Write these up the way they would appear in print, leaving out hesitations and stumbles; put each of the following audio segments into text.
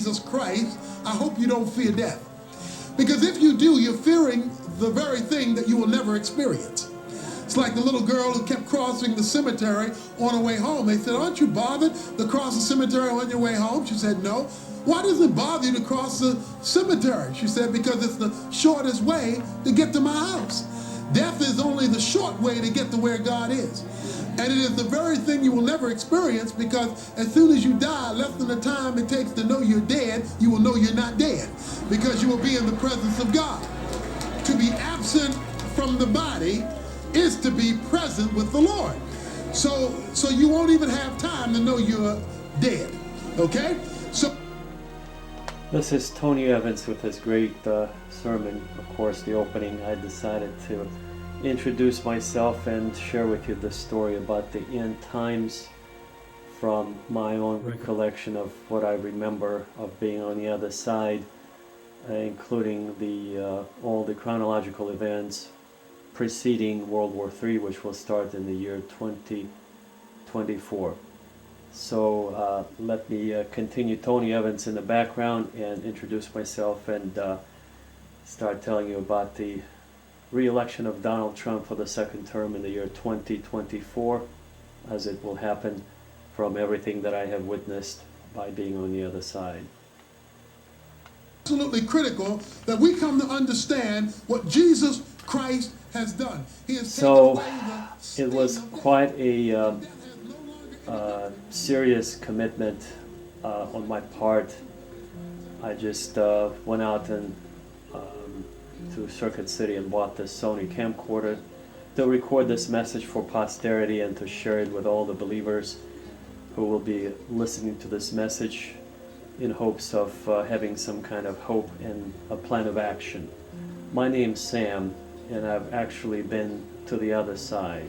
Jesus Christ, I hope you don't fear death. Because if you do, you're fearing the very thing that you will never experience. It's like the little girl who kept crossing the cemetery on her way home. They said, aren't you bothered to cross the cemetery on your way home? She said, no. Why does it bother you to cross the cemetery? She said, because it's the shortest way to get to my house. Death is only the short way to get to where God is. And it is the very thing you will never experience, because as soon as you die, less than the time it takes to know you're dead, you will know you're not dead, because you will be in the presence of God. To be absent from the body is to be present with the Lord. So you won't even have time to know you're dead. Okay? So this is Tony Evans with his great sermon. Of course, the opening, I decided to introduce myself and share with you the story about the end times from my own recollection of what I remember of being on the other side, including all the chronological events preceding World War III, which will start in the year 2024. So let me continue Tony Evans in the background and introduce myself and start telling you about the re-election of Donald Trump for the second term in the year 2024, as it will happen from everything that I have witnessed by being on the other side. Absolutely critical that we come to understand what Jesus Christ has done. He has So it was quite a serious commitment on my part. I just went out and to Circuit City and bought this Sony camcorder to record this message for posterity and to share it with all the believers who will be listening to this message in hopes of having some kind of hope and a plan of action. My name's Sam, and I've actually been to the other side,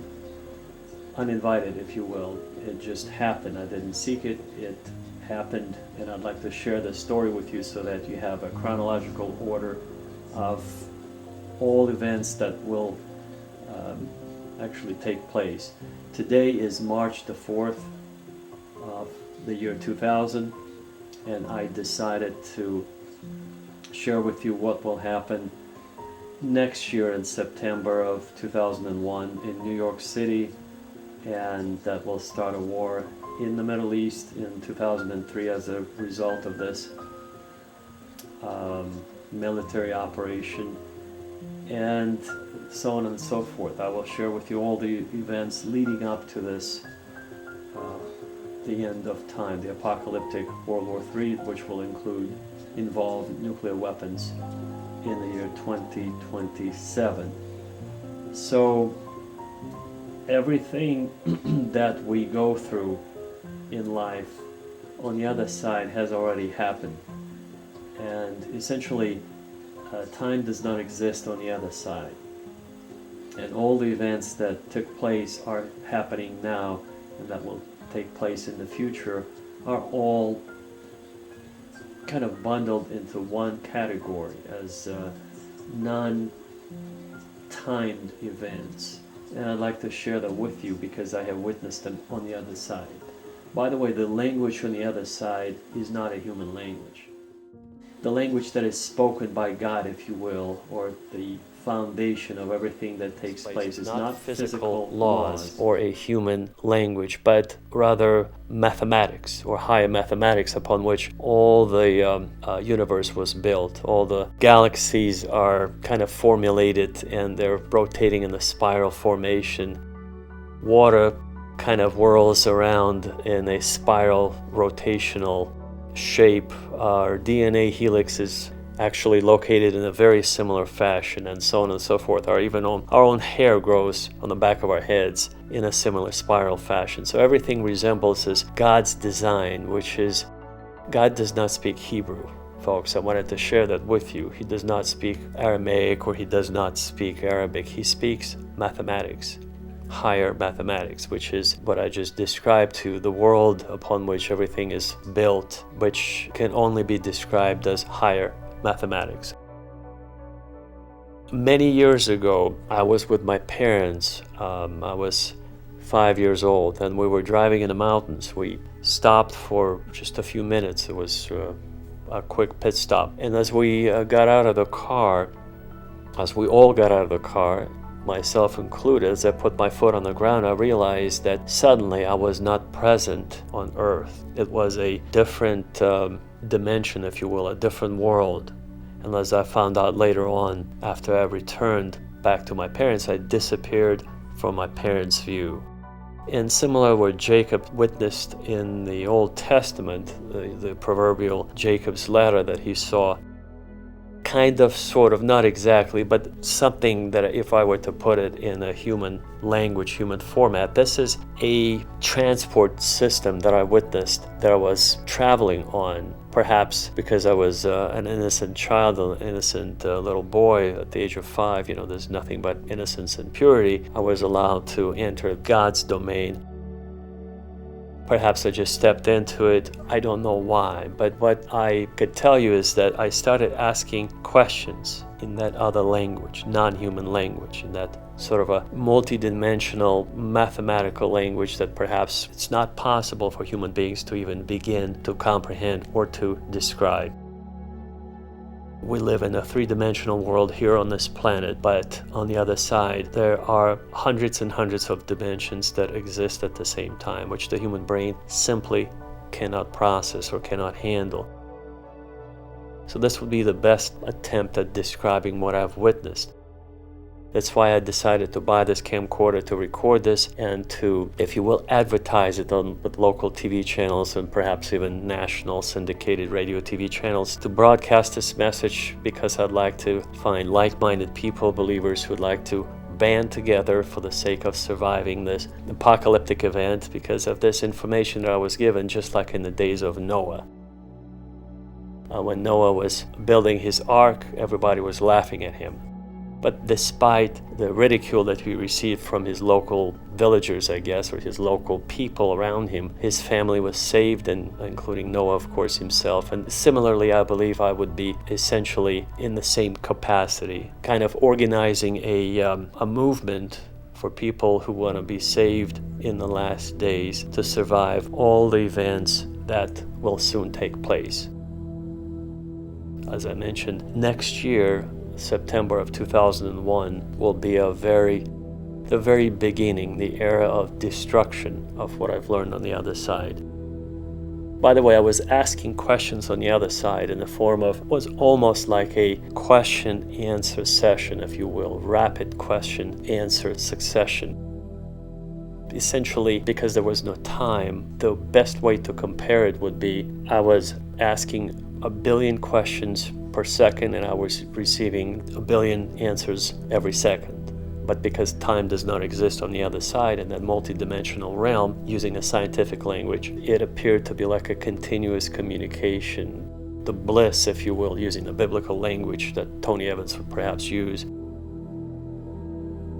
uninvited, if you will. It just happened. I didn't seek it. It happened, and I'd like to share this story with you so that you have a chronological order of all events that will actually take place. Today is March the 4th of the year 2000, and I decided to share with you what will happen next year in September of 2001 in New York City, and that will start a war in the Middle East in 2003 as a result of this military operation, and so on and so forth. I will share with you all the events leading up to this, the end of time, the apocalyptic World War III, which will involve nuclear weapons in the year 2027. So everything that we go through in life on the other side has already happened, and essentially time does not exist on the other side, and all the events that took place are happening now and that will take place in the future are all kind of bundled into one category as non-timed events, and I'd like to share that with you because I have witnessed them on the other side. By the way, the language on the other side is not a human language. The language that is spoken by God, if you will, or the foundation of everything that takes place is not physical laws or a human language, but rather mathematics or higher mathematics upon which all the universe was built. All the galaxies are kind of formulated and they're rotating in a spiral formation. Water kind of whirls around in a spiral rotational shape. Our DNA helix is actually located in a very similar fashion, and so on and so forth. Our own hair grows on the back of our heads in a similar spiral fashion. So everything resembles this God's design, which is, God does not speak Hebrew, folks. I wanted to share that with you. He does not speak Aramaic, or he does not speak Arabic. He speaks mathematics, higher mathematics, which is what I just described to the world upon which everything is built, which can only be described as higher mathematics. Many years ago, I was with my parents. I was 5 years old, and we were driving in the mountains. We stopped for just a few minutes. It was a quick pit stop. And as we got out of the car, as we all got out of the car, myself included, as I put my foot on the ground, I realized that suddenly I was not present on earth. It was a different dimension, if you will, a different world. And as I found out later on, after I returned back to my parents, I disappeared from my parents' view. And similar what Jacob witnessed in the Old Testament, the proverbial Jacob's ladder that he saw, kind of, sort of, not exactly, but something that if I were to put it in a human language, human format, this is a transport system that I witnessed, that I was traveling on. Perhaps because I was an innocent child, an innocent little boy at the age of 5, there's nothing but innocence and purity, I was allowed to enter God's domain. Perhaps I just stepped into it. I don't know why, but what I could tell you is that I started asking questions in that other language, non-human language, in that sort of a multi-dimensional mathematical language that perhaps it's not possible for human beings to even begin to comprehend or to describe. We live in a three-dimensional world here on this planet, but on the other side, there are hundreds and hundreds of dimensions that exist at the same time, which the human brain simply cannot process or cannot handle. So this would be the best attempt at describing what I've witnessed. That's why I decided to buy this camcorder to record this and to, if you will, advertise it with local TV channels and perhaps even national syndicated radio TV channels, to broadcast this message, because I'd like to find like-minded people, believers who'd like to band together for the sake of surviving this apocalyptic event, because of this information that I was given, just like in the days of Noah. When Noah was building his ark, everybody was laughing at him. But despite the ridicule that he received from his local villagers, I guess, or his local people around him, his family was saved, and including Noah, of course, himself. And similarly, I believe I would be essentially in the same capacity, kind of organizing a movement for people who want to be saved in the last days, to survive all the events that will soon take place. As I mentioned, next year, September of 2001, will be the very beginning, the era of destruction of what I've learned on the other side. By the way, I was asking questions on the other side in the form of, was almost like a question-answer session, if you will, rapid question-answer succession. Essentially, because there was no time, the best way to compare it would be, I was asking 1 billion questions per second, and I was receiving 1 billion answers every second. But because time does not exist on the other side, in that multidimensional realm, using a scientific language, it appeared to be like a continuous communication, the bliss, if you will, using the biblical language that Tony Evans would perhaps use.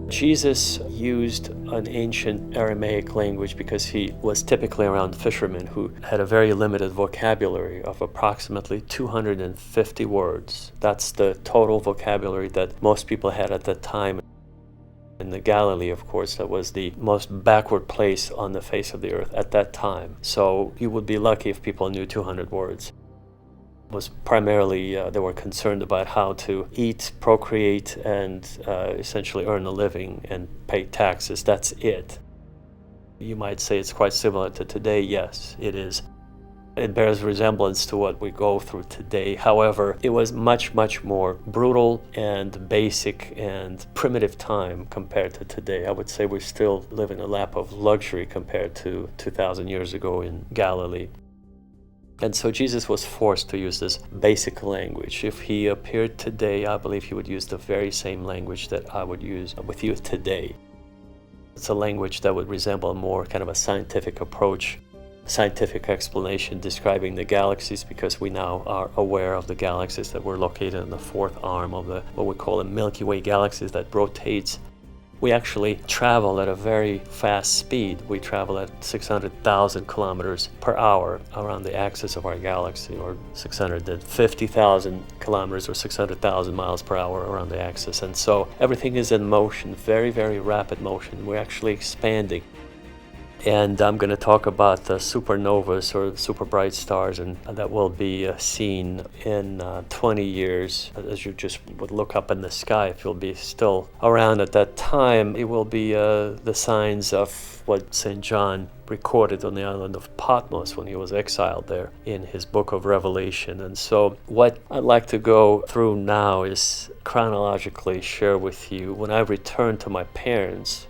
Jesus used an ancient Aramaic language because he was typically around fishermen who had a very limited vocabulary of approximately 250 words. That's the total vocabulary that most people had at that time. In the Galilee, of course, that was the most backward place on the face of the earth at that time. So you would be lucky if people knew 200 words. Was primarily they were concerned about how to eat, procreate, and essentially earn a living and pay taxes. That's it. You might say it's quite similar to today. Yes, it is. It bears resemblance to what we go through today. However, it was much, much more brutal and basic and primitive time compared to today. I would say we still live in a lap of luxury compared to 2,000 years ago in Galilee. And so Jesus was forced to use this basic language. If he appeared today, I believe he would use the very same language that I would use with you today. It's a language that would resemble more kind of a scientific approach, scientific explanation describing the galaxies, because we now are aware of the galaxies that were located in the fourth arm of the what we call a Milky Way galaxy that rotates. We actually travel at a very fast speed. We travel at 600,000 kilometers per hour around the axis of our galaxy, or 650,000 kilometers or 600,000 miles per hour around the axis. And so everything is in motion, very, very rapid motion. We're actually expanding. And I'm going to talk about the supernovas or super bright stars, and that will be seen in 20 years. As you just would look up in the sky, if you'll be still around at that time, it will be the signs of what St. John recorded on the island of Patmos when he was exiled there in his book of Revelation. And so what I'd like to go through now is chronologically share with you when I return to my parents.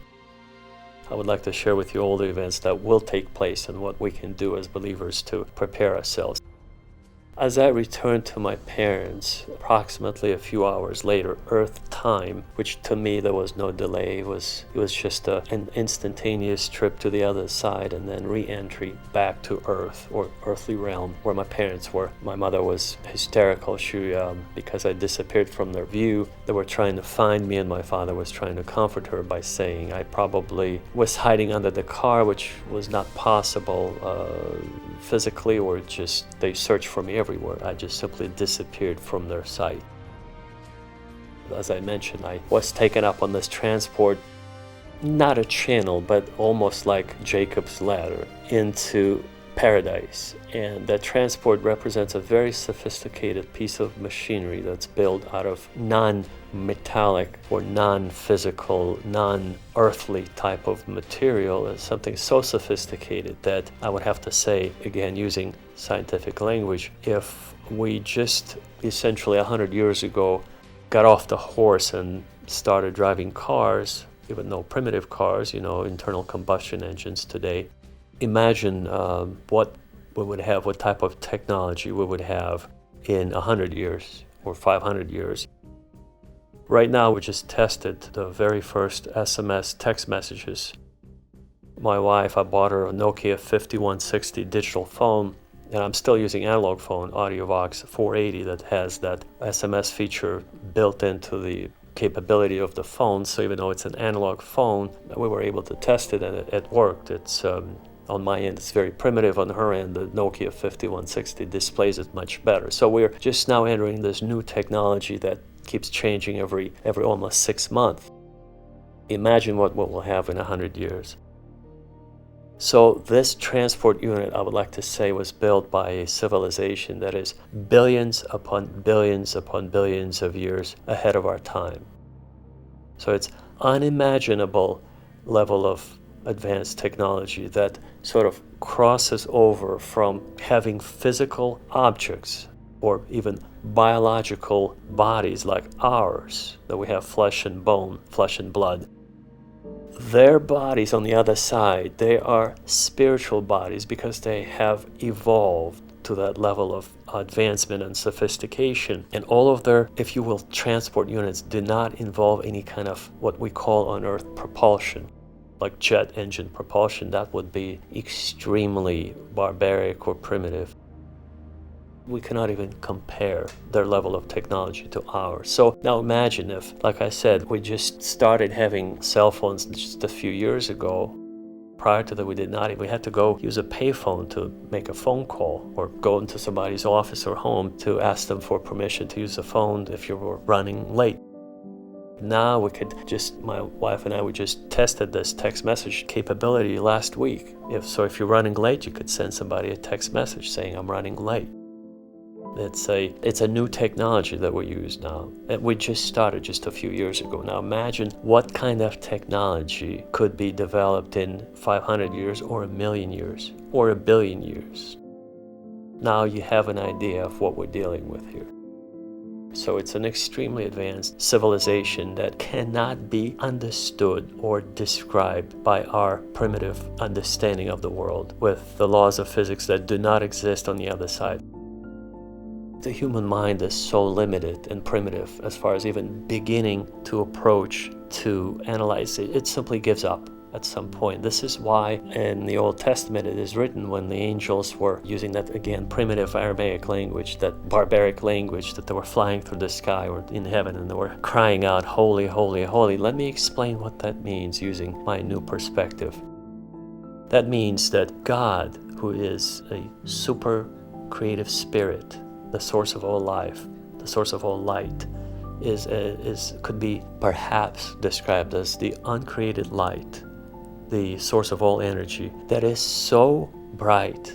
I would like to share with you all the events that will take place and what we can do as believers to prepare ourselves. As I returned to my parents, approximately a few hours later, Earth time, which to me there was no delay, it was just an instantaneous trip to the other side and then re-entry back to Earth or earthly realm where my parents were. My mother was hysterical. She, because I disappeared from their view, they were trying to find me, and my father was trying to comfort her by saying I probably was hiding under the car, which was not possible physically, or just they searched for me everywhere. I just simply disappeared from their sight. As I mentioned, I was taken up on this transport, not a channel, but almost like Jacob's ladder into paradise. And that transport represents a very sophisticated piece of machinery that's built out of non-metallic or non-physical, non-earthly type of material. It's something so sophisticated that I would have to say, again, using scientific language, if we just essentially 100 years ago got off the horse and started driving cars, even though primitive cars, internal combustion engines today, imagine what we would have, what type of technology we would have in 100 years or 500 years. Right now, we just tested the very first SMS text messages. My wife, I bought her a Nokia 5160 digital phone, and I'm still using analog phone, AudioVox 480, that has that SMS feature built into the capability of the phone. So even though it's an analog phone, we were able to test it, and it worked. It's on my end, it's very primitive. On her end, the Nokia 5160 displays it much better. So we're just now entering this new technology that keeps changing every almost 6 months. Imagine what we'll have in 100 years. So this transport unit, I would like to say, was built by a civilization that is billions upon billions upon billions of years ahead of our time. So it's unimaginable level of advanced technology that sort of crosses over from having physical objects or even biological bodies like ours, that we have flesh and bone, flesh and blood. Their bodies on the other side, they are spiritual bodies because they have evolved to that level of advancement and sophistication. And all of their, if you will, transport units do not involve any kind of what we call on Earth propulsion, like jet engine propulsion. That would be extremely barbaric or primitive. We cannot even compare their level of technology to ours. So now imagine if, like I said, we just started having cell phones just a few years ago. Prior to that, we had to go use a payphone to make a phone call, or go into somebody's office or home to ask them for permission to use the phone if you were running late. Now we could my wife and I, we just tested this text message capability last week. If you're running late, you could send somebody a text message saying, I'm running late. It's a new technology that we use now. And we just started just a few years ago. Now imagine what kind of technology could be developed in 500 years or 1,000,000 years or 1,000,000,000 years. Now you have an idea of what we're dealing with here. So it's an extremely advanced civilization that cannot be understood or described by our primitive understanding of the world, with the laws of physics that do not exist on the other side. The human mind is so limited and primitive as far as even beginning to approach to analyze it. It simply gives up at some point. This is why in the Old Testament it is written, when the angels were using that, again, primitive Aramaic language, that barbaric language, that they were flying through the sky or in heaven and they were crying out, holy, holy, holy. Let me explain what that means using my new perspective. That means that God, who is a super creative spirit, the source of all life, the source of all light, could be perhaps described as the uncreated light the source of all energy, that is so bright,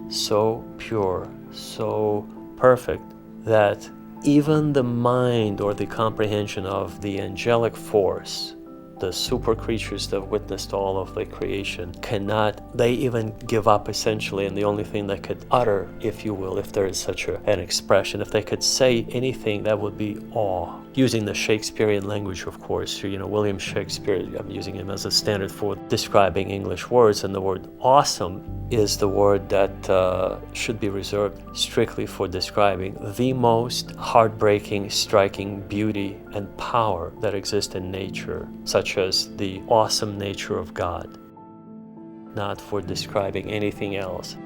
so pure, so perfect, that even the mind or the comprehension of the angelic force, the super creatures that witnessed all of the creation, they even give up essentially, and the only thing they could utter, if you will, if there is such an expression, if they could say anything, that would be awe. Using the Shakespearean language, of course, William Shakespeare, I'm using him as a standard for describing English words, and the word awesome is the word that should be reserved strictly for describing the most heartbreaking, striking beauty and power that exists in nature, such as the awesome nature of God, not for describing anything else.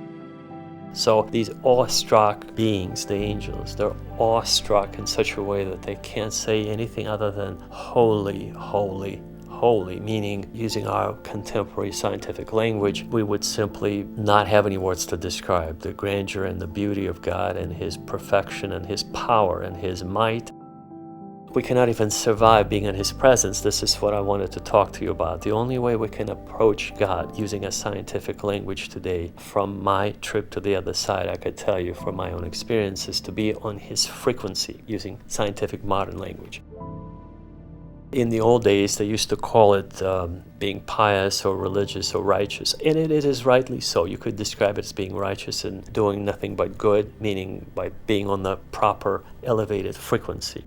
So these awestruck beings, the angels, they're awestruck in such a way that they can't say anything other than holy, holy, holy, meaning, using our contemporary scientific language, we would simply not have any words to describe the grandeur and the beauty of God and His perfection and His power and His might. We cannot even survive being in His presence. This is what I wanted to talk to you about. The only way we can approach God using a scientific language today, from my trip to the other side, I could tell you from my own experiences, to be on His frequency, using scientific modern language. In the old days, they used to call it being pious or religious or righteous, and it is rightly so. You could describe it as being righteous and doing nothing but good, meaning by being on the proper elevated frequency.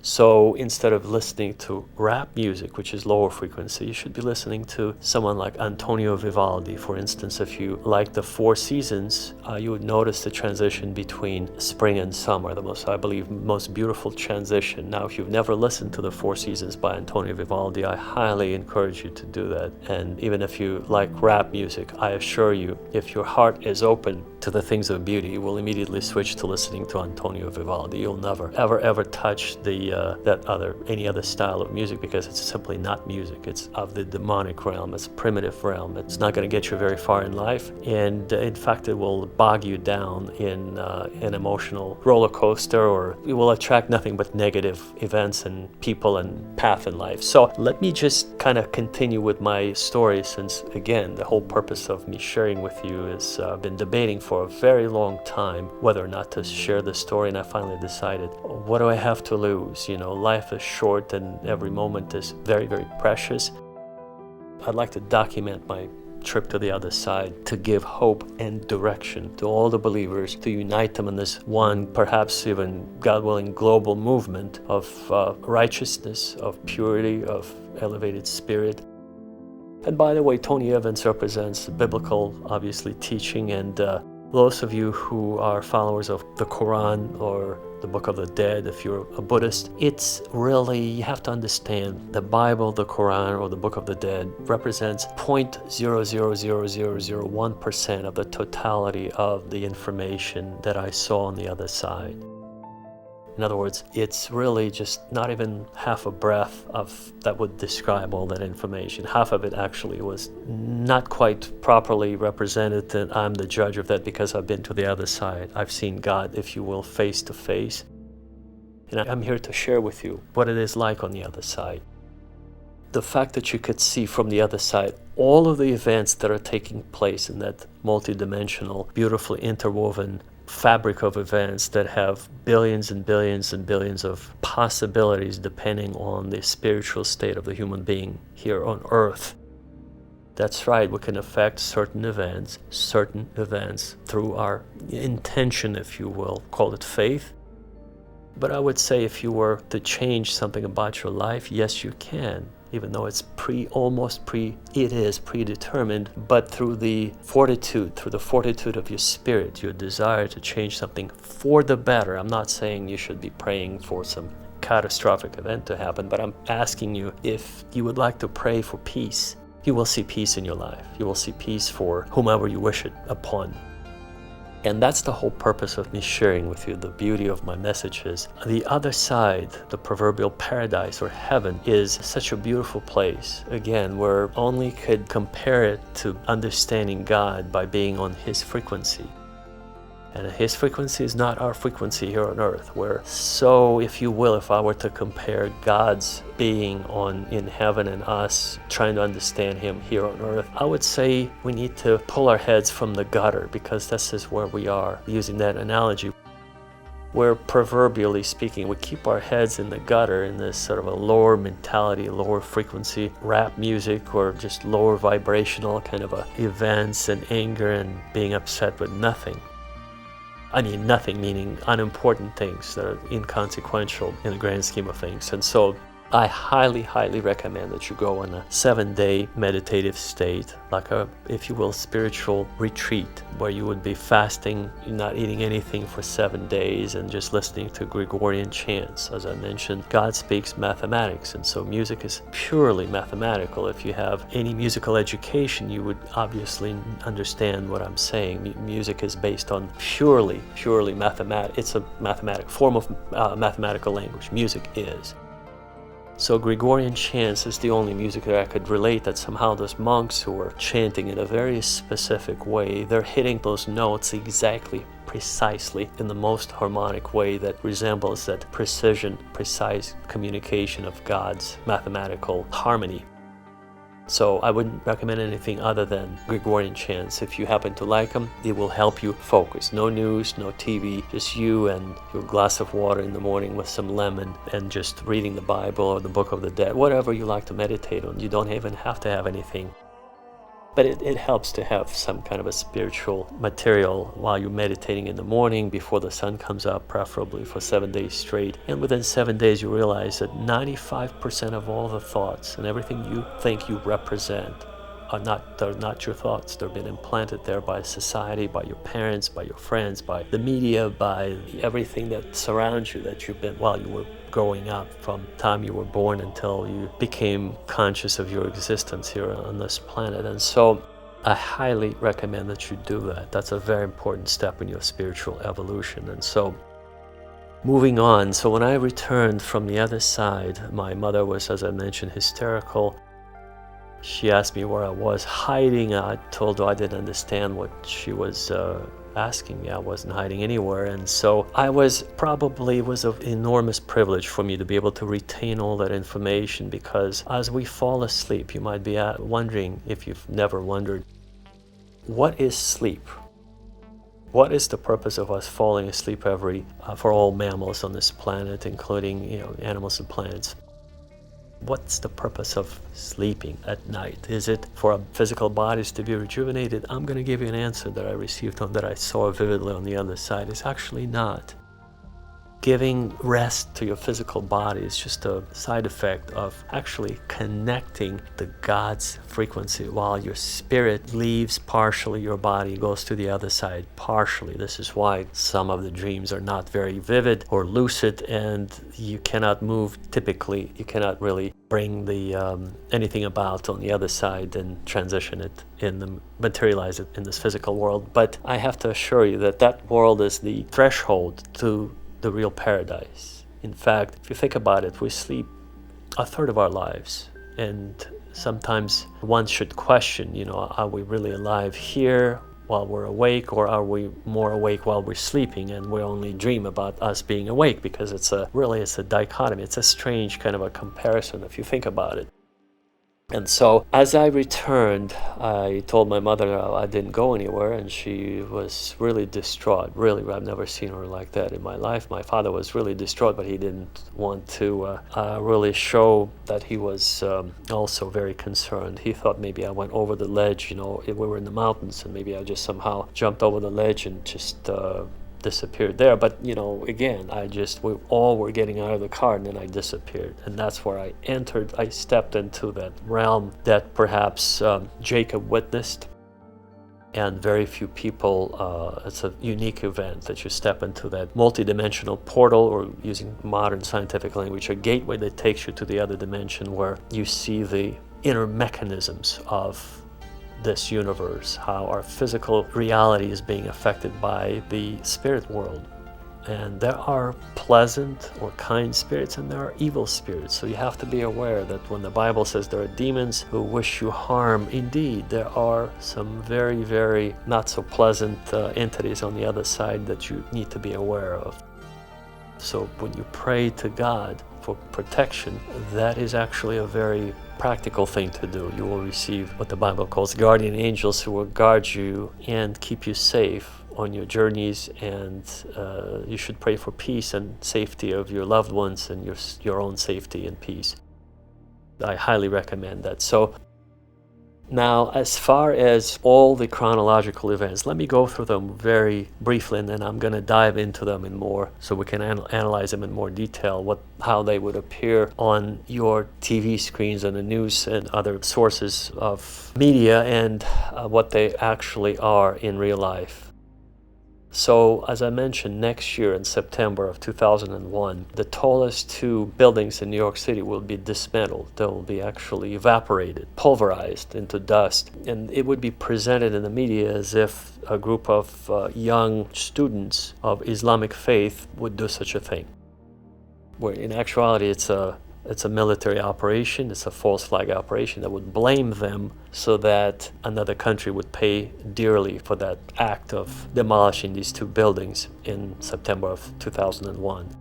So instead of listening to rap music, which is lower frequency, you should be listening to someone like Antonio Vivaldi. For instance, if you like the Four Seasons, you would notice the transition between spring and summer, I believe, most beautiful transition. Now, if you've never listened to the Four Seasons by Antonio Vivaldi, I highly encourage you to do that. And even if you like rap music, I assure you, if your heart is open to the things of beauty, you will immediately switch to listening to Antonio Vivaldi. You'll never, ever touch any other style of music, because it's simply not music. It's of the demonic realm. It's a primitive realm. It's not going to get you very far in life, and in fact, it will bog you down in an emotional roller coaster, or it will attract nothing but negative events and people and path in life. So let me just kind of continue with my story, since again, the whole purpose of me sharing with you is I've been debating for a very long time whether or not to share this story, and I finally decided, what do I have to lose? Life is short and every moment is very, very precious. I'd like to document my trip to the other side, to give hope and direction to all the believers, to unite them in this one, perhaps even, God willing, global movement of righteousness, of purity, of elevated spirit. And by the way, Tony Evans represents biblical, obviously, teaching, and those of you who are followers of the Quran or the Book of the Dead, if you're a Buddhist, it's really, you have to understand, the Bible, the Quran, or the Book of the Dead represents 0.00001% of the totality of the information that I saw on the other side. In other words, it's really just not even half a breath of that would describe all that information. Half of it actually was not quite properly represented, and I'm the judge of that because I've been to the other side. I've seen God, if you will, face to face. And I'm here to share with you what it is like on the other side. The fact that you could see from the other side all of the events that are taking place in that multidimensional, beautifully interwoven fabric of events that have billions and billions and billions of possibilities depending on the spiritual state of the human being here on earth. That's right, we can affect certain events through our intention, if you will, call it faith. But I would say, if you were to change something about your life, yes, you can. Even though it is predetermined, but through the fortitude of your spirit, your desire to change something for the better. I'm not saying you should be praying for some catastrophic event to happen, but I'm asking you, if you would like to pray for peace, you will see peace in your life. You will see peace for whomever you wish it upon. And that's the whole purpose of me sharing with you the beauty of my messages. The other side, the proverbial paradise or heaven, is such a beautiful place. Again, where only could compare it to understanding God by being on His frequency. And his frequency is not our frequency here on earth. So, if you will, if I were to compare God's being in heaven and us trying to understand him here on earth, I would say we need to pull our heads from the gutter, because this is where we are, using that analogy. Where, proverbially speaking, we keep our heads in the gutter in this sort of a lower mentality, lower frequency rap music, or just lower vibrational kind of events and anger and being upset with nothing. I mean nothing, meaning unimportant things that are inconsequential in the grand scheme of things. And so I highly, highly recommend that you go on a 7-day meditative state, like a, if you will, spiritual retreat, where you would be fasting, not eating anything for 7 days, and just listening to Gregorian chants. As I mentioned, God speaks mathematics, and so music is purely mathematical. If you have any musical education, you would obviously understand what I'm saying. Music is based on purely mathematics. It's a mathematic form of mathematical language. Music is. So Gregorian chants is the only music that I could relate, that somehow those monks who are chanting in a very specific way, they're hitting those notes exactly, precisely, in the most harmonic way that resembles that precision, precise communication of God's mathematical harmony. So I wouldn't recommend anything other than Gregorian chants. If you happen to like them, it will help you focus. No news, no TV, just you and your glass of water in the morning with some lemon, and just reading the Bible or the Book of the Dead, whatever you like to meditate on. You don't even have to have anything. But it helps to have some kind of a spiritual material while you're meditating in the morning before the sun comes up, preferably for 7 days straight. And within 7 days you realize that 95% of all the thoughts and everything you think you represent they're not your thoughts. They've been implanted there by society, by your parents, by your friends, by the media, by everything that surrounds you, that you've been while you were growing up, from the time you were born until you became conscious of your existence here on this planet. And so I highly recommend that you do that. That's a very important step in your spiritual evolution. And so moving on, so when I returned from the other side, my mother was, as I mentioned, hysterical. She asked me where I was hiding. I told her I didn't understand what she was asking me. I wasn't hiding anywhere. And so it was an enormous privilege for me to be able to retain all that information, because as we fall asleep, you might be wondering, if you've never wondered, what is sleep? What is the purpose of us falling asleep for all mammals on this planet, including animals and plants? What's the purpose of sleeping at night? Is it for our physical bodies to be rejuvenated? I'm going to give you an answer that I received that I saw vividly on the other side. It's actually not. Giving rest to your physical body is just a side effect of actually connecting to God's frequency, while your spirit leaves partially your body, goes to the other side partially. This is why some of the dreams are not very vivid or lucid, and you cannot move typically. You cannot really bring anything about on the other side and transition it materialize it in this physical world. But I have to assure you that world is the threshold to the real paradise. In fact, if you think about it, we sleep a third of our lives, and sometimes one should question, are we really alive here while we're awake, or are we more awake while we're sleeping, and we only dream about us being awake? Because it's a dichotomy. It's a strange kind of a comparison if you think about it. And so as I returned, I told my mother I didn't go anywhere, and she was really distraught. Really, I've never seen her like that in my life. My father was really distraught, but he didn't want to really show that he was also very concerned. He thought maybe I went over the ledge, we were in the mountains, and maybe I just somehow jumped over the ledge and just disappeared there. But again, we all were getting out of the car, and then I disappeared. And that's where I stepped into that realm that perhaps Jacob witnessed, and very few people. It's a unique event that you step into that multidimensional portal, or using modern scientific language, a gateway that takes you to the other dimension, where you see the inner mechanisms of this universe, how our physical reality is being affected by the spirit world. And there are pleasant or kind spirits and there are evil spirits. So you have to be aware that when the Bible says there are demons who wish you harm, indeed, there are some very, very not so pleasant entities on the other side that you need to be aware of. So when you pray to God for protection, that is actually a very practical thing to do. You will receive what the Bible calls guardian angels who will guard you and keep you safe on your journeys, and you should pray for peace and safety of your loved ones and your own safety and peace. I highly recommend that. So now, as far as all the chronological events, let me go through them very briefly, and then I'm going to dive into them in more so we can analyze them in more detail, how they would appear on your TV screens and the news and other sources of media, and what they actually are in real life. So, as I mentioned, next year in September of 2001, the tallest two buildings in New York City will be dismantled. They will be actually evaporated, pulverized into dust. And it would be presented in the media as if a group of young students of Islamic faith would do such a thing. Where in actuality it's a military operation, it's a false flag operation that would blame them so that another country would pay dearly for that act of demolishing these two buildings in September of 2001.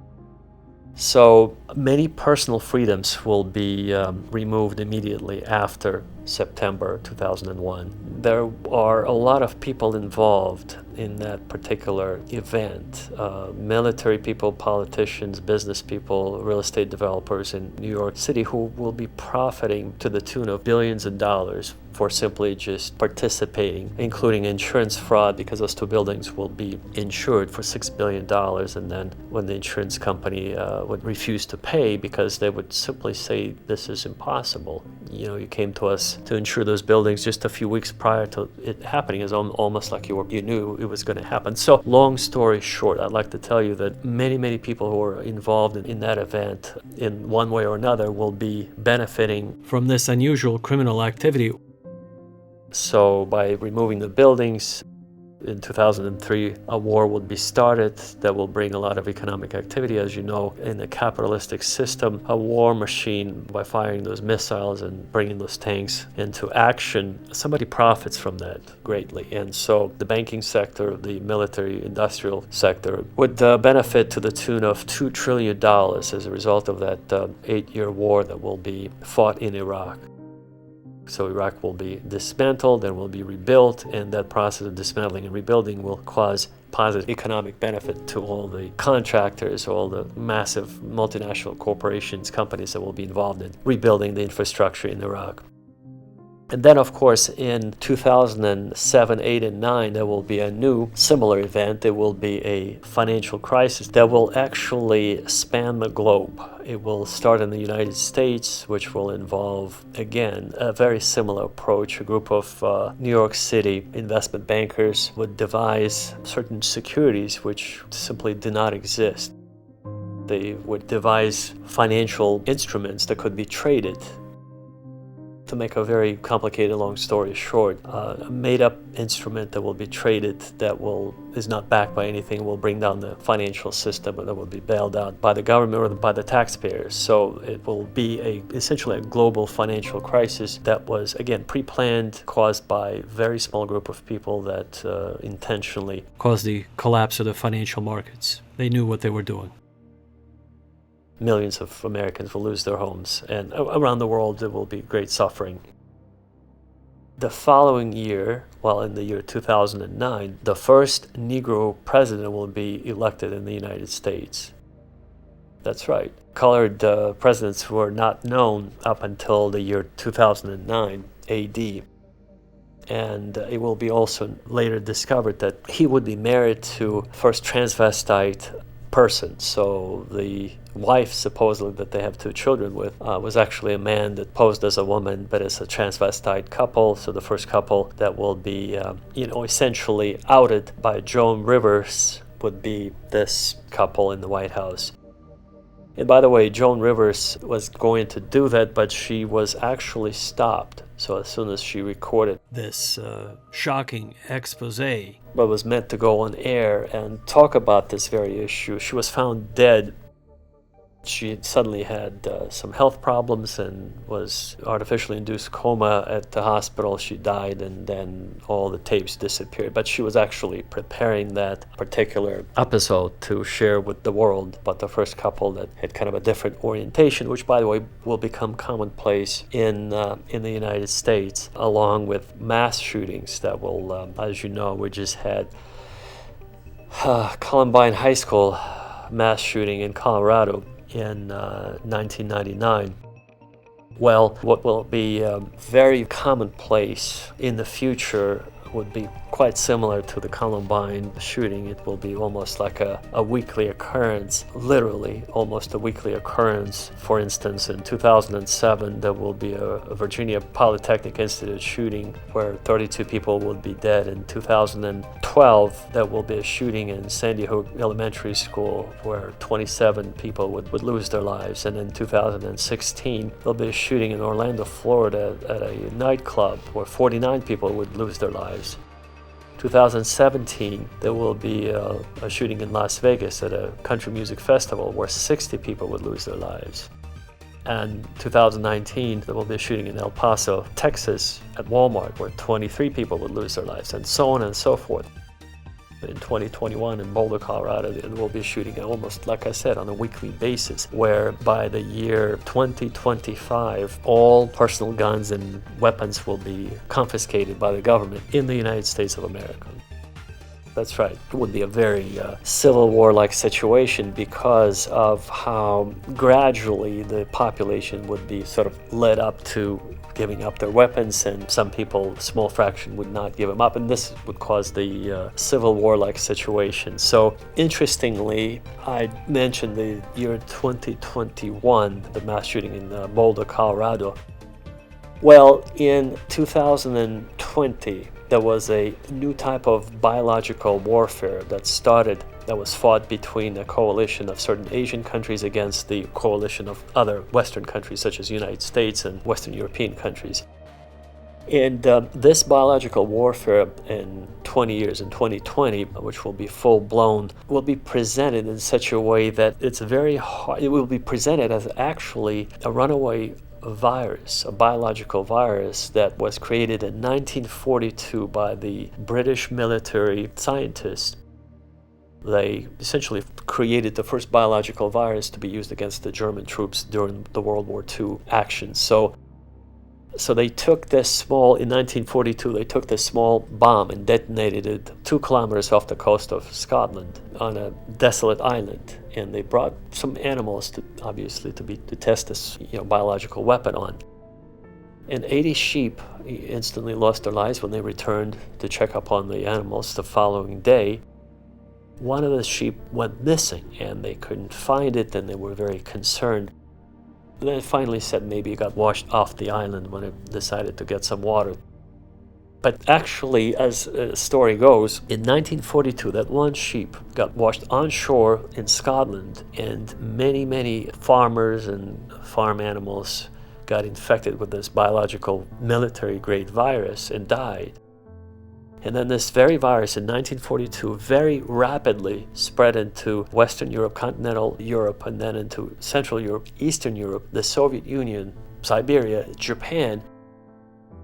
So many personal freedoms will be removed immediately after September 2001. There are a lot of people involved in that particular event. Military people, politicians, business people, real estate developers in New York City who will be profiting to the tune of billions of dollars for simply just participating, including insurance fraud, because those two buildings will be insured for $6 billion, and then when the insurance company would refuse to pay because they would simply say this is impossible. You know, you came to us to insure those buildings just a few weeks prior to it happening. It's almost like you knew it was going to happen. So long story short, I'd like to tell you that many people who are involved in that event in one way or another will be benefiting from this unusual criminal activity. So by removing the buildings, in 2003, a war would be started that will bring a lot of economic activity. As you know, in a capitalistic system, a war machine, by firing those missiles and bringing those tanks into action, somebody profits from that greatly. And so the banking sector, the military industrial sector would benefit to the tune of $2 trillion as a result of that 8-year war that will be fought in Iraq. So Iraq will be dismantled and will be rebuilt, and that process of dismantling and rebuilding will cause positive economic benefit to all the contractors, all the massive multinational corporations, companies that will be involved in rebuilding the infrastructure in Iraq. And then, of course, in 2007, 8, and 9, there will be a new similar event. There will be a financial crisis that will actually span the globe. It will start in the United States, which will involve, again, a very similar approach. A group of New York City investment bankers would devise certain securities which simply do not exist. They would devise financial instruments that could be traded. To make a very complicated long story short, a made-up instrument that will be traded that is not backed by anything will bring down the financial system, and that will be bailed out by the government or by the taxpayers. So it will be essentially a global financial crisis that was, again, pre-planned, caused by a very small group of people that intentionally caused the collapse of the financial markets. They knew what they were doing. Millions of Americans will lose their homes, and around the world there will be great suffering. The following year, in the year 2009, the first Negro president will be elected in the United States. That's right. Colored presidents were not known up until the year 2009 AD. And it will be also later discovered that he would be married to first transvestite person. So the wife, supposedly, that they have 2 children with, was actually a man that posed as a woman, but as a transvestite couple. So the first couple that will be, essentially outed by Joan Rivers would be this couple in the White House. And by the way, Joan Rivers was going to do that, but she was actually stopped. So as soon as she recorded this shocking expose, but was meant to go on air and talk about this very issue, she was found dead. She suddenly had some health problems and was artificially induced coma at the hospital. She died, and then all the tapes disappeared. But she was actually preparing that particular episode to share with the world about the first couple that had kind of a different orientation, which, by the way, will become commonplace in the United States, along with mass shootings that will, as you know, we just had Columbine High School mass shooting in Colorado in 1999. Well, what will be very commonplace in the future would be quite similar to the Columbine shooting. It will be almost like a weekly occurrence, literally almost a weekly occurrence. For instance, in 2007, there will be a Virginia Polytechnic Institute shooting where 32 people would be dead. In 2012, there will be a shooting in Sandy Hook Elementary School where 27 people would lose their lives. And in 2016, there'll be a shooting in Orlando, Florida at a nightclub where 49 people would lose their lives. 2017, there will be a shooting in Las Vegas at a country music festival where 60 people would lose their lives. And 2019, there will be a shooting in El Paso, Texas at Walmart where 23 people would lose their lives, and so on and so forth. In 2021 in Boulder, Colorado, there will be a shooting almost, like I said, on a weekly basis, where by the year 2025, all personal guns and weapons will be confiscated by the government in the United States of America. That's right. It would be a very Civil War-like situation because of how gradually the population would be sort of led up to giving up their weapons, and some people, small fraction, would not give them up, and this would cause the Civil War-like situation. So interestingly, I mentioned the year 2021, the mass shooting in Boulder, Colorado. Well, in 2020, there was a new type of biological warfare that was fought between a coalition of certain Asian countries against the coalition of other Western countries, such as the United States and Western European countries. And this biological warfare in 20 years, in 2020, which will be full-blown, will be presented in such a way that it's very hard. It will be presented as actually a runaway virus, a biological virus that was created in 1942 by the British military scientists. They essentially created the first biological virus to be used against the German troops during the World War II action. So they took this small, in 1942, they took this small bomb and detonated it 2 kilometers off the coast of Scotland on a desolate island. And they brought some animals to test this biological weapon on. And 80 sheep instantly lost their lives when they returned to check up on the animals the following day. One of the sheep went missing and they couldn't find it, and they were very concerned. And then it finally said maybe it got washed off the island when it decided to get some water. But actually, as the story goes, in 1942, that one sheep got washed on shore in Scotland, and many, many farmers and farm animals got infected with this biological military-grade virus and died. And then this very virus in 1942 very rapidly spread into Western Europe, continental Europe, and then into Central Europe, Eastern Europe, the Soviet Union, Siberia, Japan.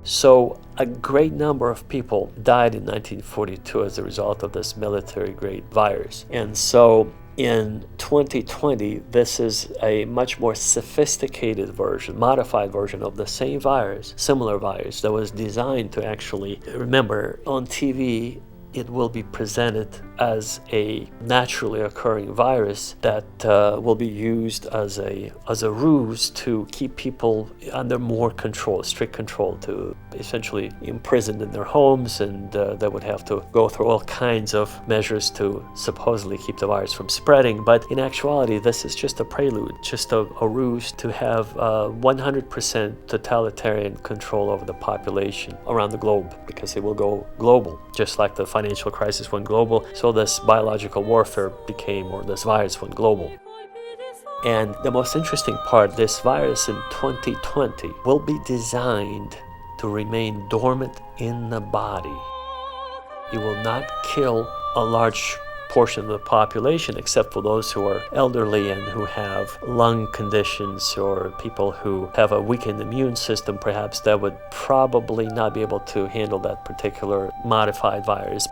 So a great number of people died in 1942 as a result of this military-grade virus. And so in 2020, this is a much more sophisticated version, modified version of the same virus, similar virus, that was designed to actually, remember, on TV, it will be presented as a naturally occurring virus that will be used as a ruse to keep people under more control, strict control, to essentially imprisoned in their homes, and they would have to go through all kinds of measures to supposedly keep the virus from spreading. But in actuality, this is just a prelude, just a ruse to have 100% totalitarian control over the population around the globe, because it will go global, just like the financial crisis went global. So this biological warfare became, or this virus went global. And the most interesting part, this virus in 2020 will be designed to remain dormant in the body. It will not kill a large portion of the population, except for those who are elderly and who have lung conditions, or people who have a weakened immune system, perhaps, that would probably not be able to handle that particular modified virus.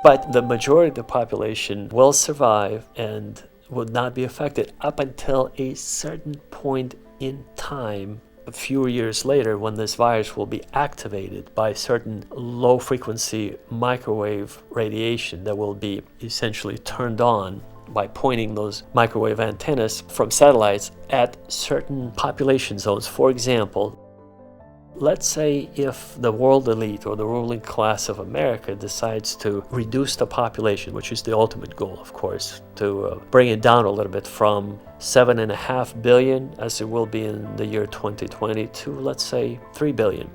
But the majority of the population will survive and would not be affected up until a certain point in time, a few years later, when this virus will be activated by certain low-frequency microwave radiation that will be essentially turned on by pointing those microwave antennas from satellites at certain population zones. For example, let's say if the world elite or the ruling class of America decides to reduce the population, which is the ultimate goal, of course, to bring it down a little bit from 7.5 billion, as it will be in the year 2020, to, let's say, 3 billion.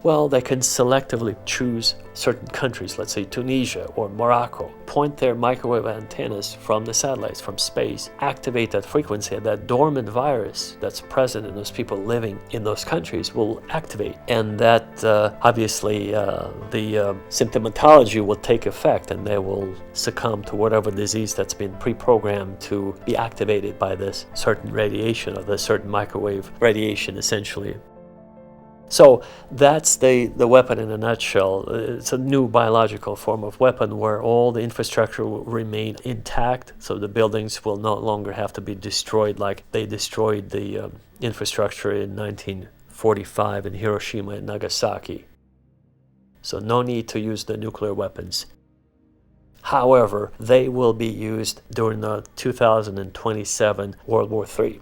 Well, they can selectively choose certain countries, let's say Tunisia or Morocco, point their microwave antennas from the satellites, from space, activate that frequency, and that dormant virus that's present in those people living in those countries will activate. And that, obviously, the symptomatology will take effect, and they will succumb to whatever disease that's been pre-programmed to be activated by this certain radiation, or this certain microwave radiation, essentially. So that's the weapon in a nutshell. It's a new biological form of weapon where all the infrastructure will remain intact, so the buildings will no longer have to be destroyed like they destroyed the infrastructure in 1945 in Hiroshima and Nagasaki. So no need to use the nuclear weapons. However, they will be used during the 2027 World War III.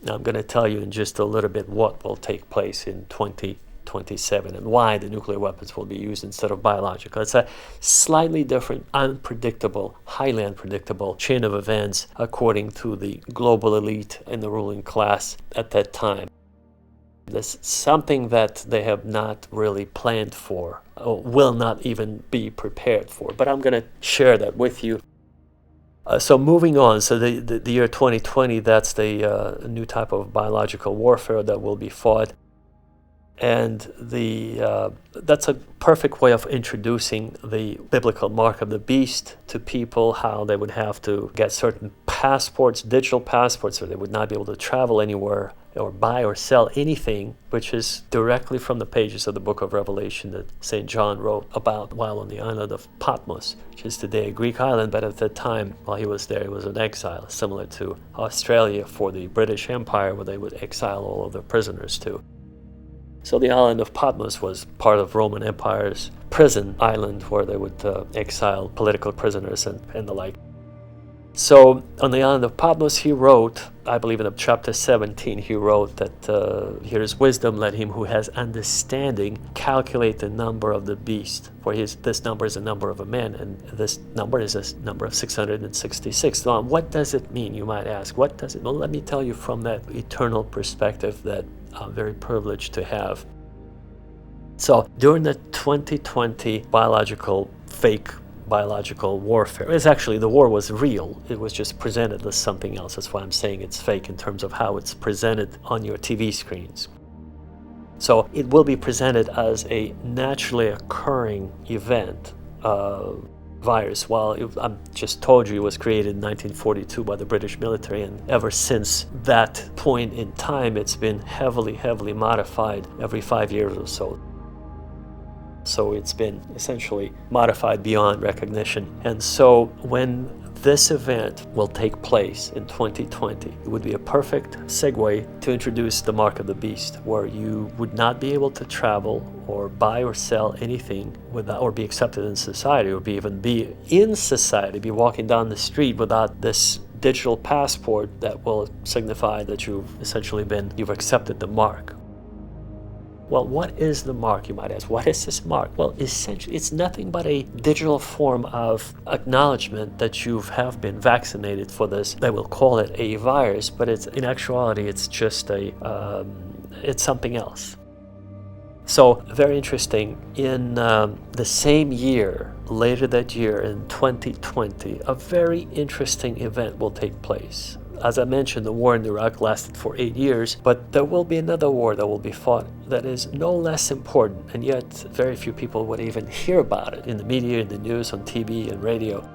Now, I'm going to tell you in just a little bit what will take place in 2027 and why the nuclear weapons will be used instead of biological. It's a slightly different, unpredictable, highly unpredictable chain of events according to the global elite and the ruling class at that time. There's something that they have not really planned for, or will not even be prepared for. But I'm going to share that with you. So moving on, so the year 2020, that's the new type of biological warfare that will be fought. And that's a perfect way of introducing the biblical mark of the beast to people, how they would have to get certain passports, digital passports, or they would not be able to travel anywhere or buy or sell anything, which is directly from the pages of the book of Revelation that St. John wrote about while on the island of Patmos, which is today a Greek island, but at that time, while he was there, he was in exile, similar to Australia for the British Empire, where they would exile all of their prisoners to. So the island of Patmos was part of Roman Empire's prison island where they would exile political prisoners and the like. So on the island of Patmos, he wrote, I believe in chapter 17, he wrote that here is wisdom, let him who has understanding calculate the number of the beast. For this number is a number of a man, and this number is a number of 666. Now, what does it mean, you might ask? What does it mean? Well, let me tell you from that eternal perspective that I'm very privileged to have. So during the 2020 fake biological warfare, it's actually, the war was real. It was just presented as something else. That's why I'm saying it's fake in terms of how it's presented on your TV screens. So it will be presented as a naturally occurring event, virus. Well, I just told you it was created in 1942 by the British military, and ever since that point in time, it's been heavily modified every 5 years or so. So it's been essentially modified beyond recognition. And so when this event will take place in 2020, it would be a perfect segue to introduce the mark of the beast, where you would not be able to travel or buy or sell anything without, or be accepted in society, or even be in society, be walking down the street without this digital passport that will signify that you've accepted the mark. Well, what is the mark, you might ask? What is this mark? Well, essentially, it's nothing but a digital form of acknowledgement that you have been vaccinated for this. They will call it a virus, but in actuality, it's just it's something else. So, very interesting. In the same year, later that year in 2020, a very interesting event will take place. As I mentioned, the war in Iraq lasted for 8 years, but there will be another war that will be fought that is no less important, and yet very few people would even hear about it in the media, in the news, on TV and radio.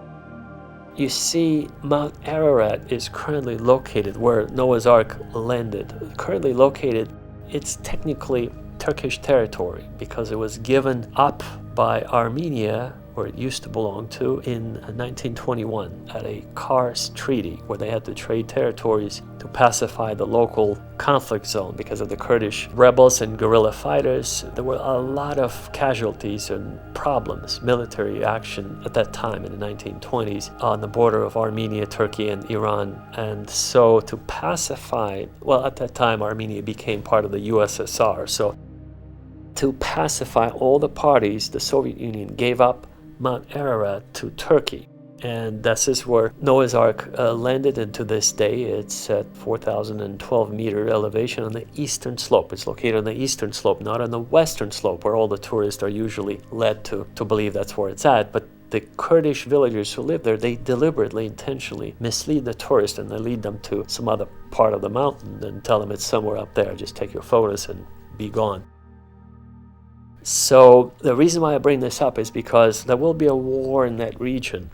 You see, Mount Ararat is currently located where Noah's Ark landed. Currently located, it's technically Turkish territory because it was given up by Armenia, where it used to belong to, in 1921 at a Kars Treaty, where they had to trade territories to pacify the local conflict zone because of the Kurdish rebels and guerrilla fighters. There were a lot of casualties and problems, military action at that time in the 1920s on the border of Armenia, Turkey, and Iran. And so to pacify, well, at that time Armenia became part of the USSR. So to pacify all the parties, the Soviet Union gave up Mount Ararat to Turkey. And this is where Noah's Ark landed, and to this day it's at 4,012 meter elevation on the eastern slope. It's located on the eastern slope, not on the western slope where all the tourists are usually led to believe that's where it's at. But the Kurdish villagers who live there, they deliberately, intentionally mislead the tourists, and they lead them to some other part of the mountain and tell them it's somewhere up there. Just take your photos and be gone. So the reason why I bring this up is because there will be a war in that region.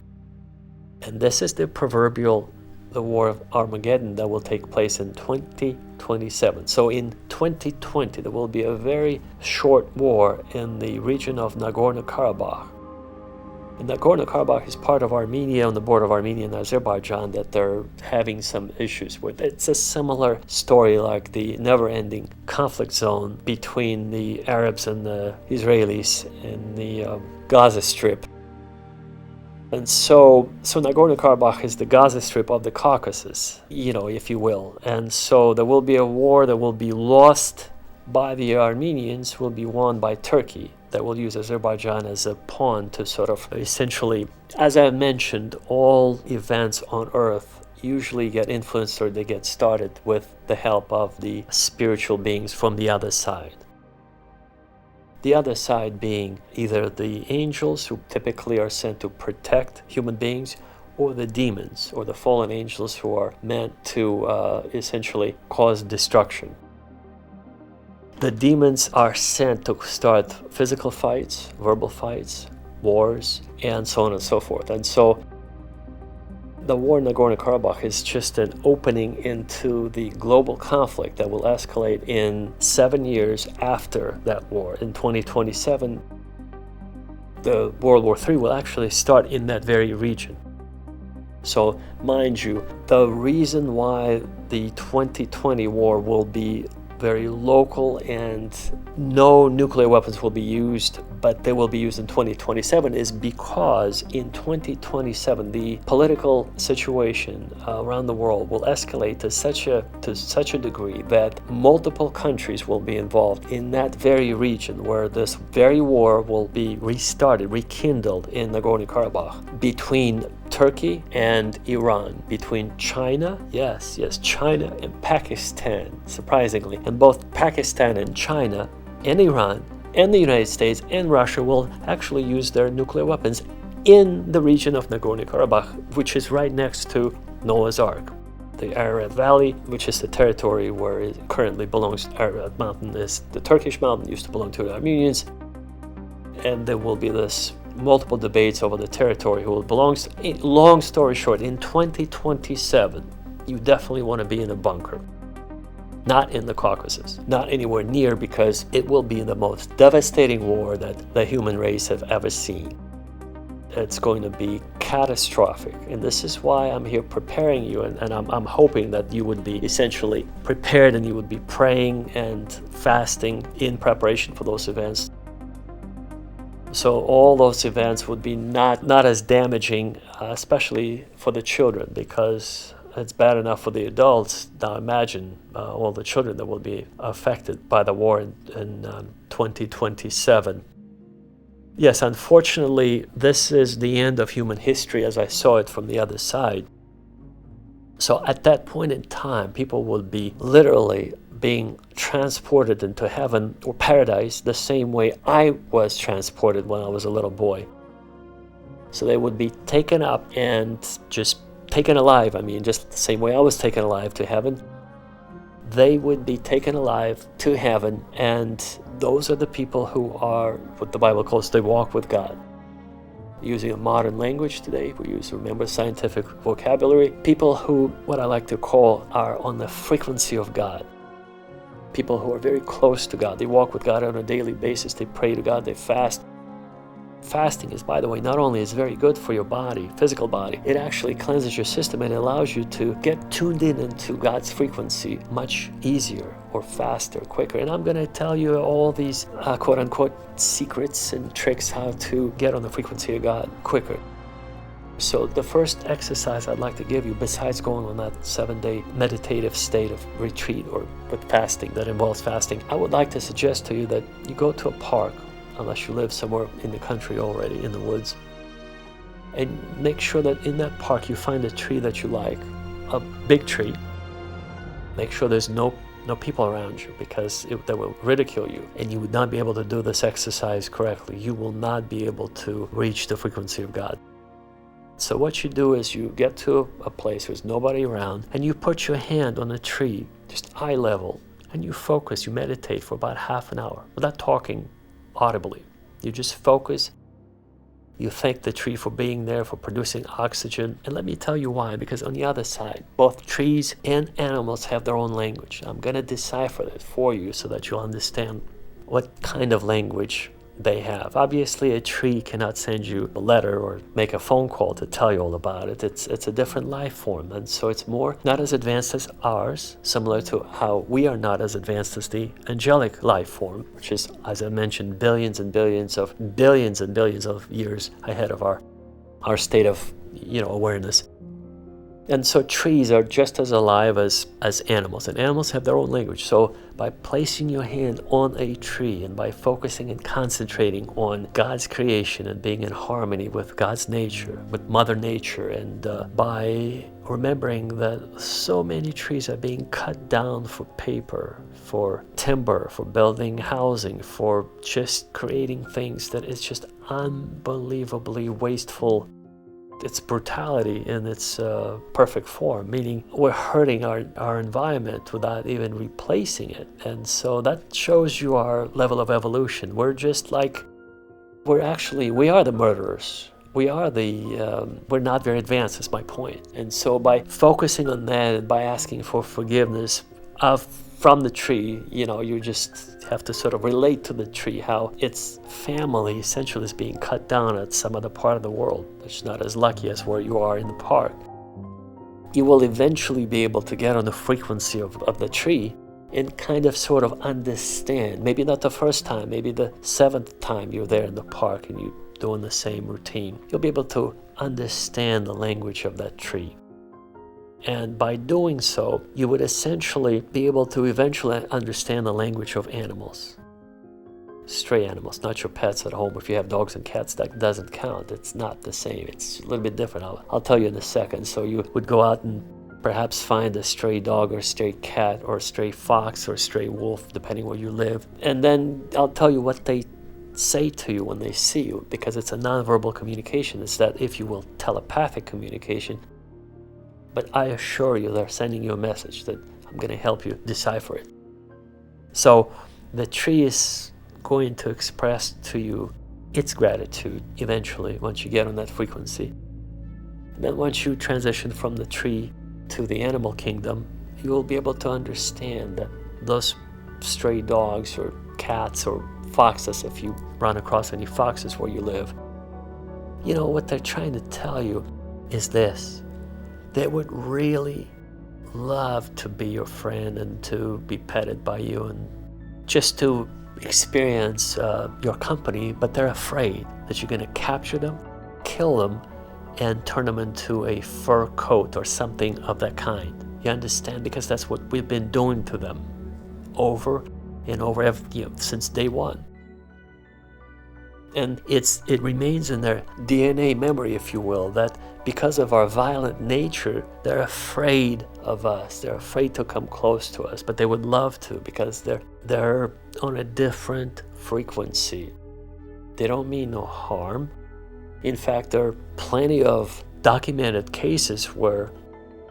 And this is the War of Armageddon that will take place in 2027. So in 2020, there will be a very short war in the region of Nagorno-Karabakh. And Nagorno-Karabakh is part of Armenia, on the border of Armenia and Azerbaijan, that they're having some issues with. It's a similar story like the never-ending conflict zone between the Arabs and the Israelis in the Gaza Strip. And so Nagorno-Karabakh is the Gaza Strip of the Caucasus, if you will. And so there will be a war that will be lost by the Armenians, will be won by Turkey, that will use Azerbaijan as a pawn to sort of essentially, as I mentioned, all events on earth usually get influenced or they get started with the help of the spiritual beings from the other side. The other side being either the angels, who typically are sent to protect human beings, or the demons, or the fallen angels who are meant to essentially cause destruction. The demons are sent to start physical fights, verbal fights, wars, and so on and so forth. And so the war in Nagorno-Karabakh is just an opening into the global conflict that will escalate in 7 years after that war. In 2027, the World War III will actually start in that very region. So, mind you, the reason why the 2020 war will be very local and no nuclear weapons will be used, but they will be used in 2027 is because in 2027 the political situation around the world will escalate to such a degree that multiple countries will be involved in that very region where this very war will be restarted, rekindled in Nagorno-Karabakh between Turkey and Iran, between China, yes, China and Pakistan, surprisingly. And both Pakistan and China and Iran and the United States and Russia will actually use their nuclear weapons in the region of Nagorno-Karabakh, which is right next to Noah's Ark. The Ararat Valley, which is the territory where it currently belongs, Ararat Mountain is the Turkish mountain, used to belong to the Armenians. And there will be this multiple debates over the territory who it belongs to. Long story short, in 2027, you definitely want to be in a bunker. Not in the Caucasus, not anywhere near, because it will be the most devastating war that the human race have ever seen. It's going to be catastrophic, and this is why I'm here preparing you, and I'm hoping that you would be essentially prepared and you would be praying and fasting in preparation for those events. So all those events would be not as damaging, especially for the children, because it's bad enough for the adults. Now imagine all the children that will be affected by the war in 2027. Yes, unfortunately, this is the end of human history as I saw it from the other side. So at that point in time, people will be literally being transported into heaven or paradise the same way I was transported when I was a little boy. So they would be taken up and just taken alive. I mean, just the same way I was taken alive to heaven. They would be taken alive to heaven, and those are the people who are what the Bible calls they walk with God. Using a modern language today, we use, remember, scientific vocabulary. People who, what I like to call, are on the frequency of God. People who are very close to God. They walk with God on a daily basis. They pray to God. They fast. Fasting is, by the way, not only is very good for your body, physical body, it actually cleanses your system and allows you to get tuned in into God's frequency much easier or faster, quicker. And I'm going to tell you all these quote-unquote secrets and tricks how to get on the frequency of God quicker. So the first exercise I'd like to give you, besides going on that 7-day meditative state of retreat or with fasting that involves fasting, I would like to suggest to you that you go to a park, unless you live somewhere in the country already, in the woods, and make sure that in that park you find a tree that you like, a big tree. Make sure there's no people around you, because they will ridicule you, and you would not be able to do this exercise correctly. You will not be able to reach the frequency of God. So what you do is you get to a place where there's nobody around, and you put your hand on a tree, just eye level, and you focus, you meditate for about half an hour without talking audibly. You just focus. You thank the tree for being there, for producing oxygen. And let me tell you why, because on the other side, both trees and animals have their own language. I'm going to decipher it for you so that you'll understand what kind of language they have. Obviously, a tree cannot send you a letter or make a phone call to tell you all about it. It's a different life form, and so it's more not as advanced as ours, similar to how we are not as advanced as the angelic life form, which is, as I mentioned, billions and billions of years ahead of our state of awareness. And so trees are just as alive as animals, and animals have their own language. So by placing your hand on a tree and by focusing and concentrating on God's creation and being in harmony with God's nature, with Mother Nature, and by remembering that so many trees are being cut down for paper, for timber, for building housing, for just creating things that is just unbelievably wasteful. It's brutality in its perfect form, meaning we're hurting our environment without even replacing it. And so that shows you our level of evolution. We're just like, we are the murderers. We're not very advanced, is my point. And so by focusing on that and by asking for forgiveness from the tree, you just have to sort of relate to the tree, how its family essentially is being cut down at some other part of the world that's not as lucky as where you are in the park. You will eventually be able to get on the frequency of the tree and kind of sort of understand, maybe not the first time, maybe the 7th time you're there in the park and you're doing the same routine. You'll be able to understand the language of that tree. And by doing so, you would essentially be able to eventually understand the language of animals. Stray animals, not your pets at home. If you have dogs and cats, that doesn't count. It's not the same. It's a little bit different. I'll tell you in a second. So you would go out and perhaps find a stray dog or a stray cat or a stray fox or a stray wolf, depending where you live. And then I'll tell you what they say to you when they see you, because it's a nonverbal communication. It's that, if you will, telepathic communication. But I assure you they're sending you a message that I'm going to help you decipher it. So the tree is going to express to you its gratitude eventually once you get on that frequency. And then once you transition from the tree to the animal kingdom, you will be able to understand that those stray dogs or cats or foxes, if you run across any foxes where you live, what they're trying to tell you is this. They would really love to be your friend and to be petted by you and just to experience your company, but they're afraid that you're going to capture them, kill them, and turn them into a fur coat or something of that kind. You understand? Because that's what we've been doing to them over and over since day one. And it remains in their DNA memory, if you will, that because of our violent nature, they're afraid of us. They're afraid to come close to us, but they would love to, because they're on a different frequency. They don't mean no harm. In fact, there are plenty of documented cases where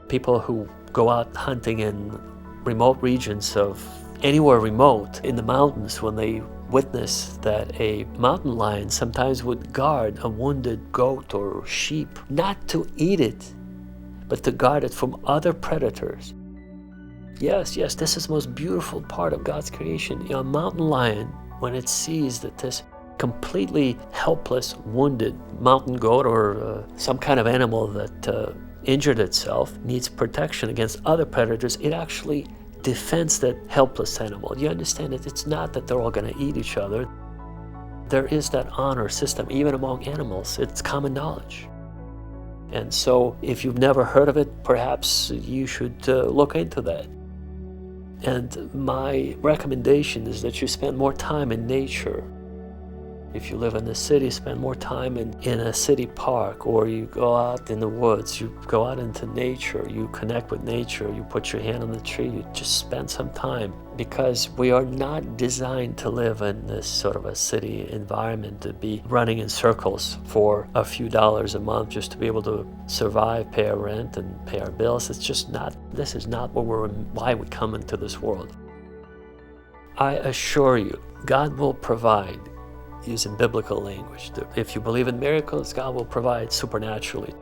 people who go out hunting in remote regions of anywhere remote in the mountains, when they witness that a mountain lion sometimes would guard a wounded goat or sheep, not to eat it, but to guard it from other predators. Yes, this is the most beautiful part of God's creation. A mountain lion, when it sees that this completely helpless, wounded mountain goat or some kind of animal that injured itself needs protection against other predators, it actually defends that helpless animal. You understand that it's not that they're all going to eat each other. There is that honor system even among animals. It's common knowledge. And so if you've never heard of it, perhaps you should look into that. And my recommendation is that you spend more time in nature. If you live in the city, spend more time in a city park, or you go out in the woods, you go out into nature, you connect with nature, you put your hand on the tree, you just spend some time. Because we are not designed to live in this sort of a city environment, to be running in circles for a few dollars a month just to be able to survive, pay our rent and pay our bills. It's just not, this is not why we come into this world. I assure you, God will provide using biblical language. If you believe in miracles, God will provide supernaturally.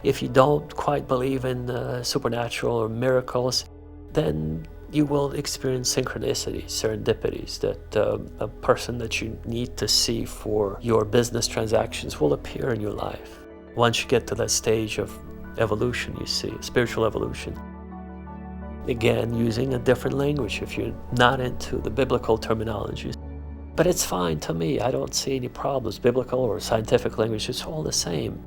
If you don't quite believe in supernatural or miracles, then you will experience synchronicities, serendipities, that a person that you need to see for your business transactions will appear in your life. Once you get to that stage of evolution, you see, spiritual evolution. Again, using a different language if you're not into the biblical terminologies. But it's fine to me. I don't see any problems. Biblical or scientific language, it's all the same.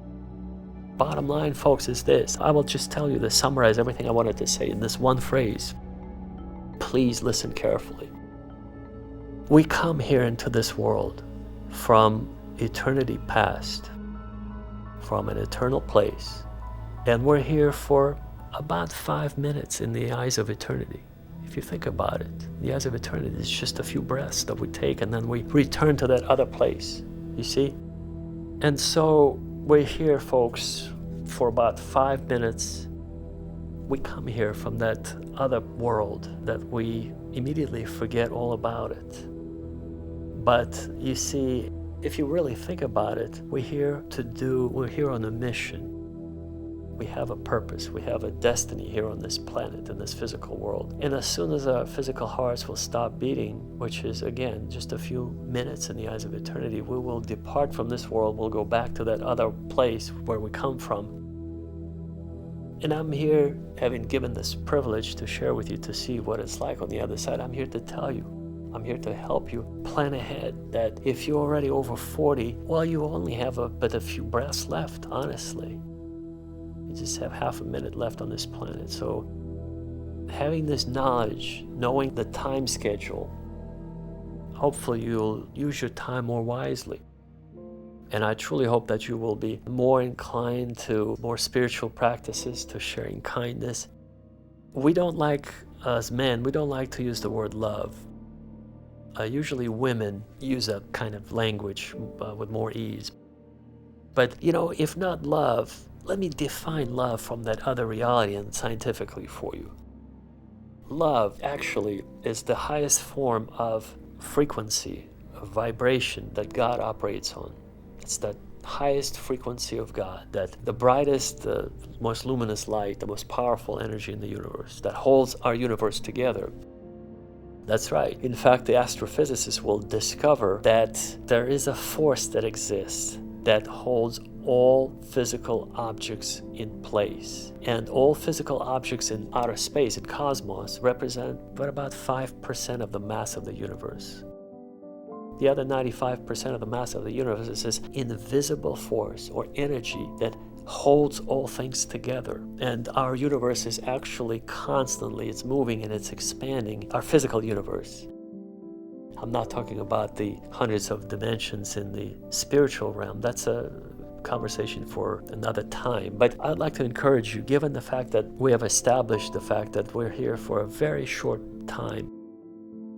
Bottom line, folks, is this. I will just tell you to summarize everything I wanted to say in this one phrase. Please listen carefully. We come here into this world from eternity past, from an eternal place, and we're here for about 5 minutes in the eyes of eternity. If you think about it, the eyes of eternity is just a few breaths that we take and then we return to that other place, you see? And so we're here, folks, for about 5 minutes. We come here from that other world that we immediately forget all about it. But you see, if you really think about it, we're here on a mission. We have a purpose, we have a destiny here on this planet, in this physical world. And as soon as our physical hearts will stop beating, which is, again, just a few minutes in the eyes of eternity, we will depart from this world, we'll go back to that other place where we come from. And I'm here, having given this privilege to share with you to see what it's like on the other side. I'm here to tell you, I'm here to help you plan ahead, that if you're already over 40, well, you only have but a few breaths left, honestly. You just have half a minute left on this planet. So having this knowledge, knowing the time schedule, hopefully you'll use your time more wisely. And I truly hope that you will be more inclined to more spiritual practices, to sharing kindness. As men, we don't like to use the word love. Usually women use that kind of language with more ease. But, if not love, let me define love from that other reality and scientifically for you. Love actually is the highest form of frequency, of vibration that God operates on. It's that highest frequency of God, that the brightest, the most luminous light, the most powerful energy in the universe that holds our universe together. That's right. In fact, the astrophysicists will discover that there is a force that exists that holds all physical objects in place. And all physical objects in outer space, in cosmos, represent about 5% of the mass of the universe. The other 95% of the mass of the universe is this invisible force or energy that holds all things together. And our universe is actually constantly, it's moving and it's expanding, our physical universe. I'm not talking about the hundreds of dimensions in the spiritual realm. That's a conversation for another time. But I'd like to encourage you, given the fact that we have established the fact that we're here for a very short time,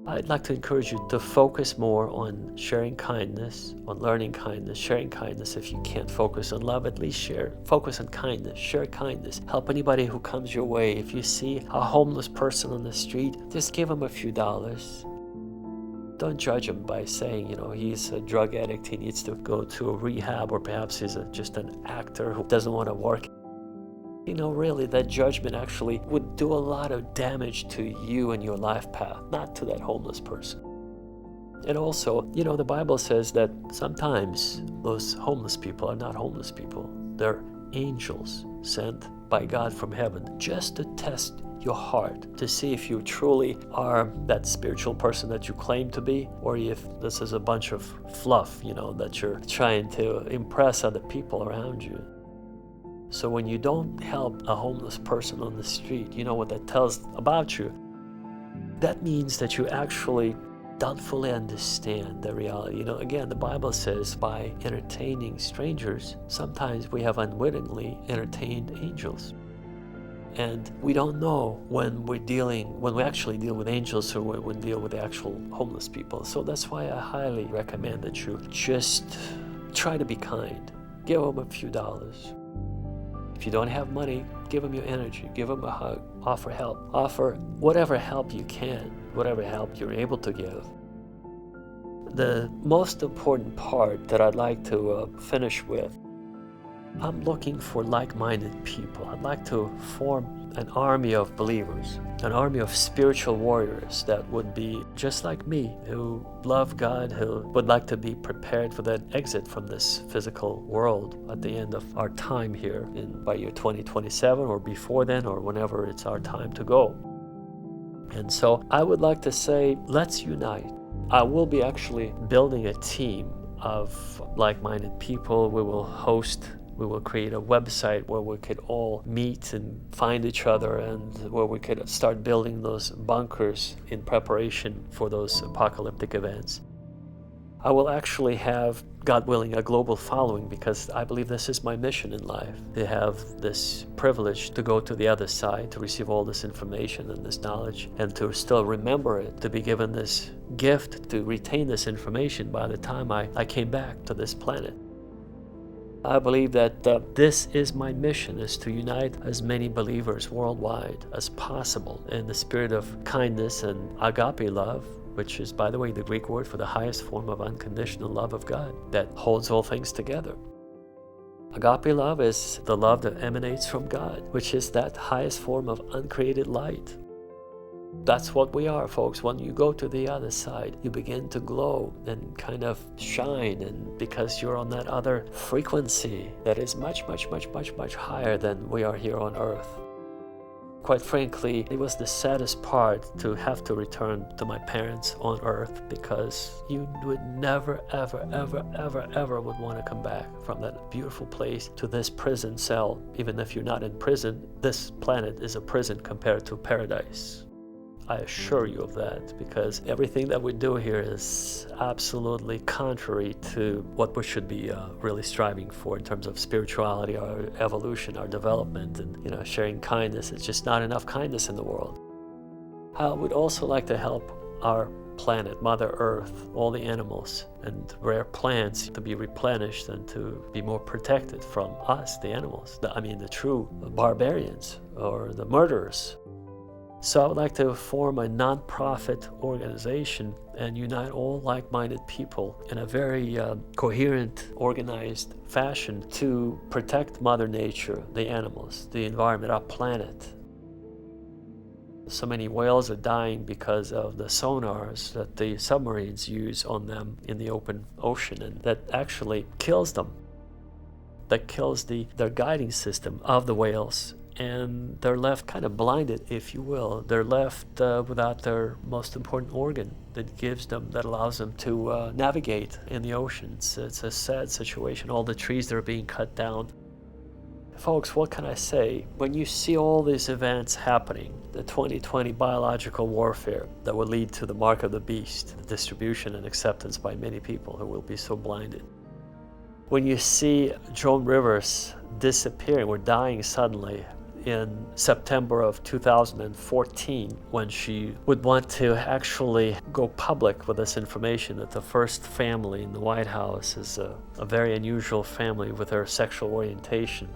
I'd like to encourage you to focus more on sharing kindness, on learning kindness, sharing kindness. If you can't focus on love, at least focus on kindness, share kindness. Help anybody who comes your way. If you see a homeless person on the street, just give him a few dollars. Don't judge him by saying, he's a drug addict, he needs to go to a rehab, or perhaps he's just an actor who doesn't want to work. Really, that judgment actually would do a lot of damage to you and your life path, not to that homeless person. And also, the Bible says that sometimes those homeless people are not homeless people. They're angels sent by God from heaven just to test your heart, to see if you truly are that spiritual person that you claim to be, or if this is a bunch of fluff, that you're trying to impress other people around you. So when you don't help a homeless person on the street, you know what that tells about you? That means that you actually don't fully understand the reality. Again, the Bible says by entertaining strangers, sometimes we have unwittingly entertained angels. And we don't know when we actually deal with angels or when we deal with the actual homeless people. So that's why I highly recommend that you just try to be kind. Give them a few dollars. If you don't have money, give them your energy, give them a hug, offer help, offer whatever help you can, whatever help you're able to give. The most important part that I'd like to finish with, I'm looking for like-minded people. I'd like to form an army of believers, an army of spiritual warriors that would be just like me, who love God, who would like to be prepared for that exit from this physical world at the end of our time here by year 2027 or before then, or whenever it's our time to go. And so I would like to say, let's unite. I will be actually building a team of like-minded people. We will create a website where we could all meet and find each other, and where we could start building those bunkers in preparation for those apocalyptic events. I will actually have, God willing, a global following, because I believe this is my mission in life, to have this privilege to go to the other side, to receive all this information and this knowledge, and to still remember it, to be given this gift, to retain this information by the time I came back to this planet. I believe that this is my mission, is to unite as many believers worldwide as possible in the spirit of kindness and agape love, which is, by the way, the Greek word for the highest form of unconditional love of God that holds all things together. Agape love is the love that emanates from God, which is that highest form of uncreated light. That's what we are, folks. When you go to the other side, you begin to glow and kind of shine, and because you're on that other frequency that is much, much, much, much, much higher than we are here on earth. Quite frankly, it was the saddest part to have to return to my parents on earth, because you would never, ever, ever, ever, ever would want to come back from that beautiful place to this prison cell. Even if you're not in prison, this planet is a prison compared to paradise. I assure you of that, because everything that we do here is absolutely contrary to what we should be really striving for in terms of spirituality, our evolution, our development, and sharing kindness. It's just not enough kindness in the world. I would also like to help our planet, Mother Earth, all the animals and rare plants to be replenished and to be more protected from us, the animals, the true barbarians or the murderers. So I would like to form a non-profit organization and unite all like-minded people in a very coherent, organized fashion to protect Mother Nature, the animals, the environment, our planet. So many whales are dying because of the sonars that the submarines use on them in the open ocean, and that actually kills them. That kills their guiding system of the whales. And they're left kind of blinded, if you will. They're left without their most important organ that allows them to navigate in the oceans. It's a sad situation. All the trees that are being cut down. Folks, what can I say? When you see all these events happening, the 2020 biological warfare that will lead to the mark of the beast, the distribution and acceptance by many people who will be so blinded. When you see Joan Rivers disappearing or dying suddenly, in September of 2014 when she would want to actually go public with this information that the first family in the White House is a very unusual family with their sexual orientation,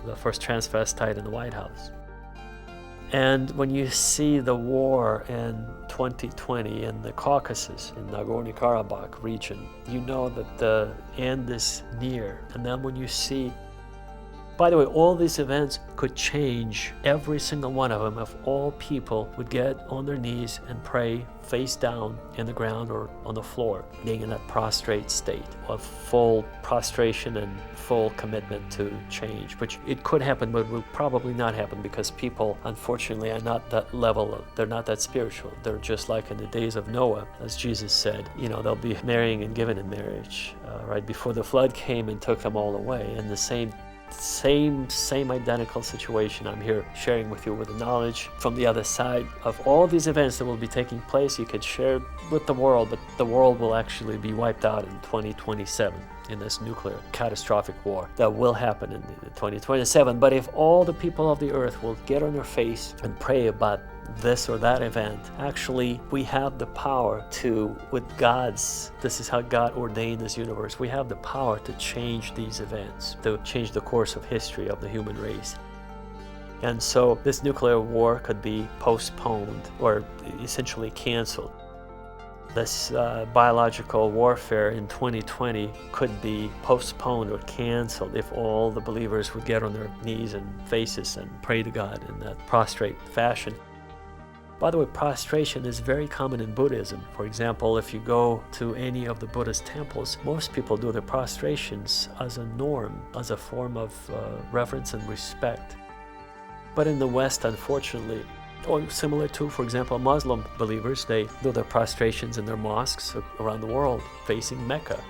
the first transvestite in the White House. And when you see the war in 2020 in the Caucasus, in Nagorno-Karabakh region, you know that the end is near. And then when you see, by the way, all these events could change every single one of them if all people would get on their knees and pray face down in the ground or on the floor, being in that prostrate state of full prostration and full commitment to change. Which it could happen, but will probably not happen because people, unfortunately, are not that level. They're not that spiritual. They're just like in the days of Noah, as Jesus said. They'll be marrying and given in marriage right before the flood came and took them all away. And the same identical situation I'm here sharing with you with the knowledge from the other side of all these events that will be taking place. You could share with the world, but the world will actually be wiped out in 2027 in this nuclear catastrophic war that will happen in 2027. But if all the people of the earth will get on their face and pray about this or that event, actually we have the power to, this is how God ordained this universe, we have the power to change these events, to change the course of history of the human race. And so this nuclear war could be postponed or essentially canceled. This biological warfare in 2020 could be postponed or canceled if all the believers would get on their knees and faces and pray to God in that prostrate fashion. By the way, prostration is very common in Buddhism. For example, if you go to any of the Buddhist temples, most people do their prostrations as a norm, as a form of reverence and respect. But in the West, unfortunately, or similar to, for example, Muslim believers, they do their prostrations in their mosques around the world, facing Mecca.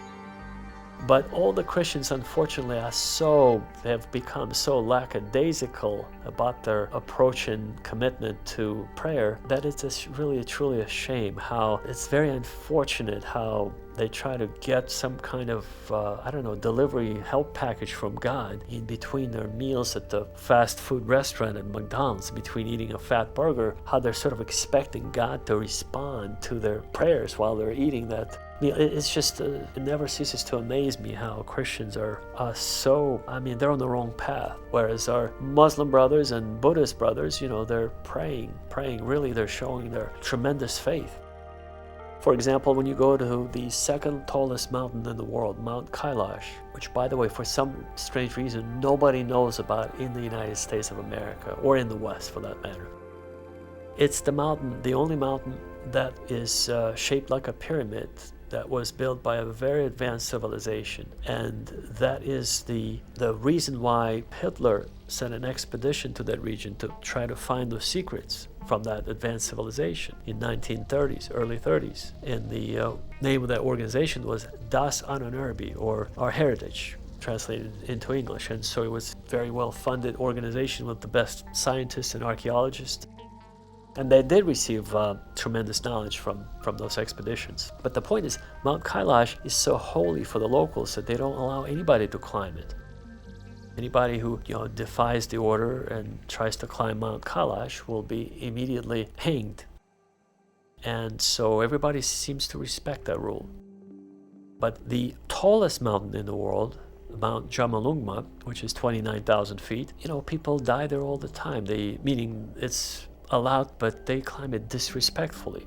But all the Christians, unfortunately, have become so lackadaisical about their approach and commitment to prayer that it's truly a shame how it's very unfortunate how they try to get some kind of, delivery help package from God in between their meals at the fast food restaurant at McDonald's, between eating a fat burger, how they're sort of expecting God to respond to their prayers while they're eating that. It's just, it never ceases to amaze me how Christians are they're on the wrong path. Whereas our Muslim brothers and Buddhist brothers, they're praying, really they're showing their tremendous faith. For example, when you go to the second tallest mountain in the world, Mount Kailash, which by the way, for some strange reason, nobody knows about in the United States of America, or in the West for that matter. It's the only mountain that is shaped like a pyramid, that was built by a very advanced civilization. And that is the reason why Hitler sent an expedition to that region to try to find the secrets from that advanced civilization in 1930s, early 30s. And the name of that organization was Das Ahnenerbe, or Our Heritage, translated into English. And so it was a very well-funded organization with the best scientists and archaeologists. And they did receive tremendous knowledge from those expeditions. But the point is, Mount Kailash is so holy for the locals that they don't allow anybody to climb it. Anybody who defies the order and tries to climb Mount Kailash will be immediately hanged. And so everybody seems to respect that rule. But the tallest mountain in the world, Mount Jamalungma, which is 29,000 feet, people die there all the time. Meaning it's allowed, but they climb it disrespectfully.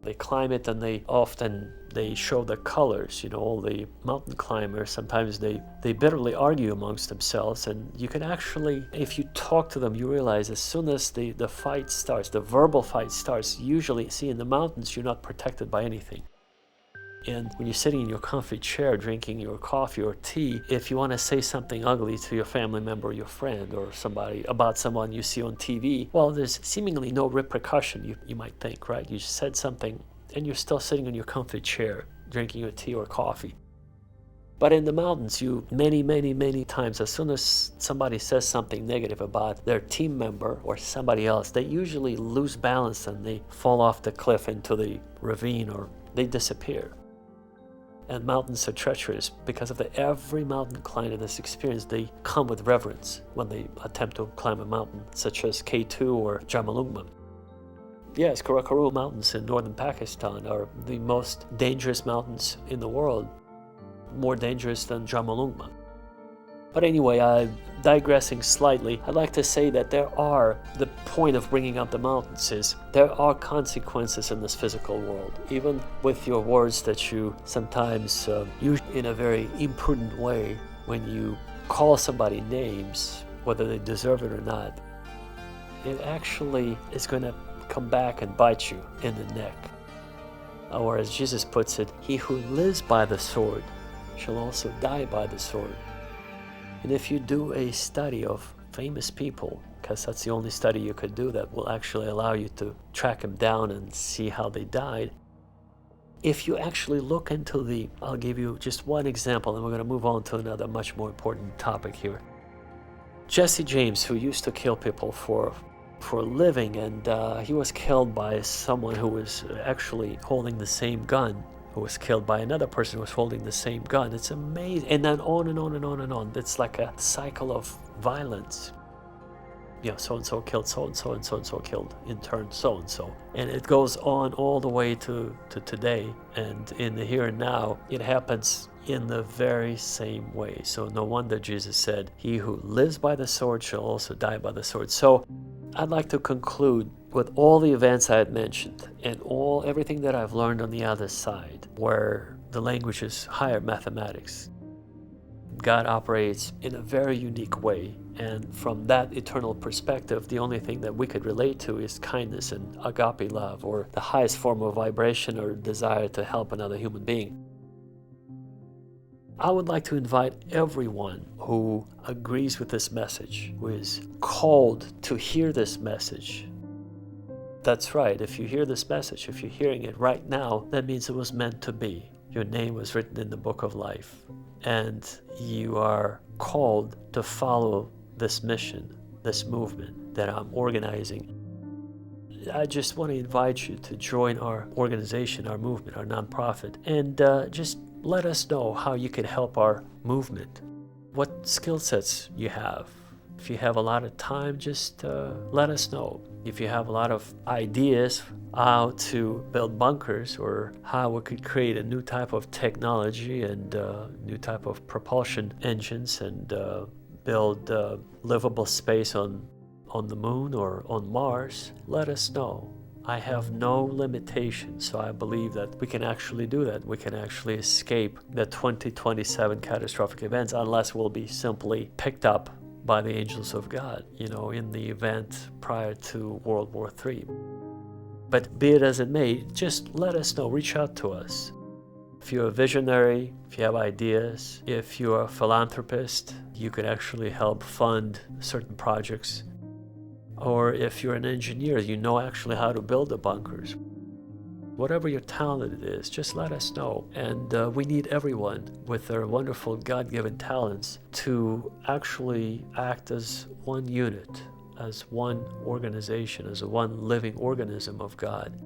They climb it and they show the colors. all the mountain climbers, sometimes they bitterly argue amongst themselves, and you can actually, if you talk to them, you realize as soon as the fight starts, the verbal fight starts, usually, in the mountains, you're not protected by anything. And when you're sitting in your comfy chair drinking your coffee or tea, if you want to say something ugly to your family member, your friend, or somebody about someone you see on TV, well, there's seemingly no repercussion, you might think, right? You said something and you're still sitting in your comfy chair drinking your tea or coffee. But in the mountains, many times, as soon as somebody says something negative about their team member or somebody else, they usually lose balance and they fall off the cliff into the ravine or they disappear. And mountains are treacherous because of every mountain climber that's experienced, they come with reverence when they attempt to climb a mountain, such as K2 or Jamalungma. Yes, Karakoram Mountains in northern Pakistan are the most dangerous mountains in the world, more dangerous than Jamalungma. But anyway, digressing slightly, I'd like to say that the point of bringing up the mountains is there are consequences in this physical world, even with your words that you sometimes use in a very imprudent way when you call somebody names, whether they deserve it or not. It actually is going to come back and bite you in the neck. Or as Jesus puts it, he who lives by the sword shall also die by the sword. And if you do a study of famous people, because that's the only study you could do that will actually allow you to track them down and see how they died, if you actually look into I'll give you just one example, and we're going to move on to another much more important topic here. Jesse James, who used to kill people for a living, and he was killed by someone who was actually holding the same gun, who was killed by another person who was holding the same gun. It's amazing. And then on and on and on and on. It's like a cycle of violence. So-and-so killed so-and-so, and so-and-so killed in turn so-and-so. And it goes on all the way to today. And in the here and now, it happens in the very same way. So no wonder Jesus said, he who lives by the sword shall also die by the sword. So I'd like to conclude with all the events I had mentioned and everything that I've learned on the other side, where the language is higher mathematics. God operates in a very unique way, and from that eternal perspective, the only thing that we could relate to is kindness and agape love, or the highest form of vibration or desire to help another human being. I would like to invite everyone who agrees with this message, who is called to hear this message. That's right, if you hear this message, if you're hearing it right now, that means it was meant to be. Your name was written in the book of life, and you are called to follow this mission, this movement that I'm organizing. I just want to invite you to join our organization, our movement, our nonprofit, and just let us know how you can help our movement, what skill sets you have. If you have a lot of time, just let us know. If you have a lot of ideas how to build bunkers, or how we could create a new type of technology and new type of propulsion engines, and build livable space on the moon or on Mars, let us know. I have no limitations, so I believe that we can actually do that. We can actually escape the 2027 catastrophic events, unless we'll be simply picked up by the angels of God, in the event prior to World War III. But be it as it may, just let us know, reach out to us. If you're a visionary, if you have ideas, if you're a philanthropist, you could actually help fund certain projects. Or if you're an engineer, actually how to build the bunkers. Whatever your talent is, just let us know. And we need everyone with their wonderful God-given talents to actually act as one unit, as one organization, as one living organism of God.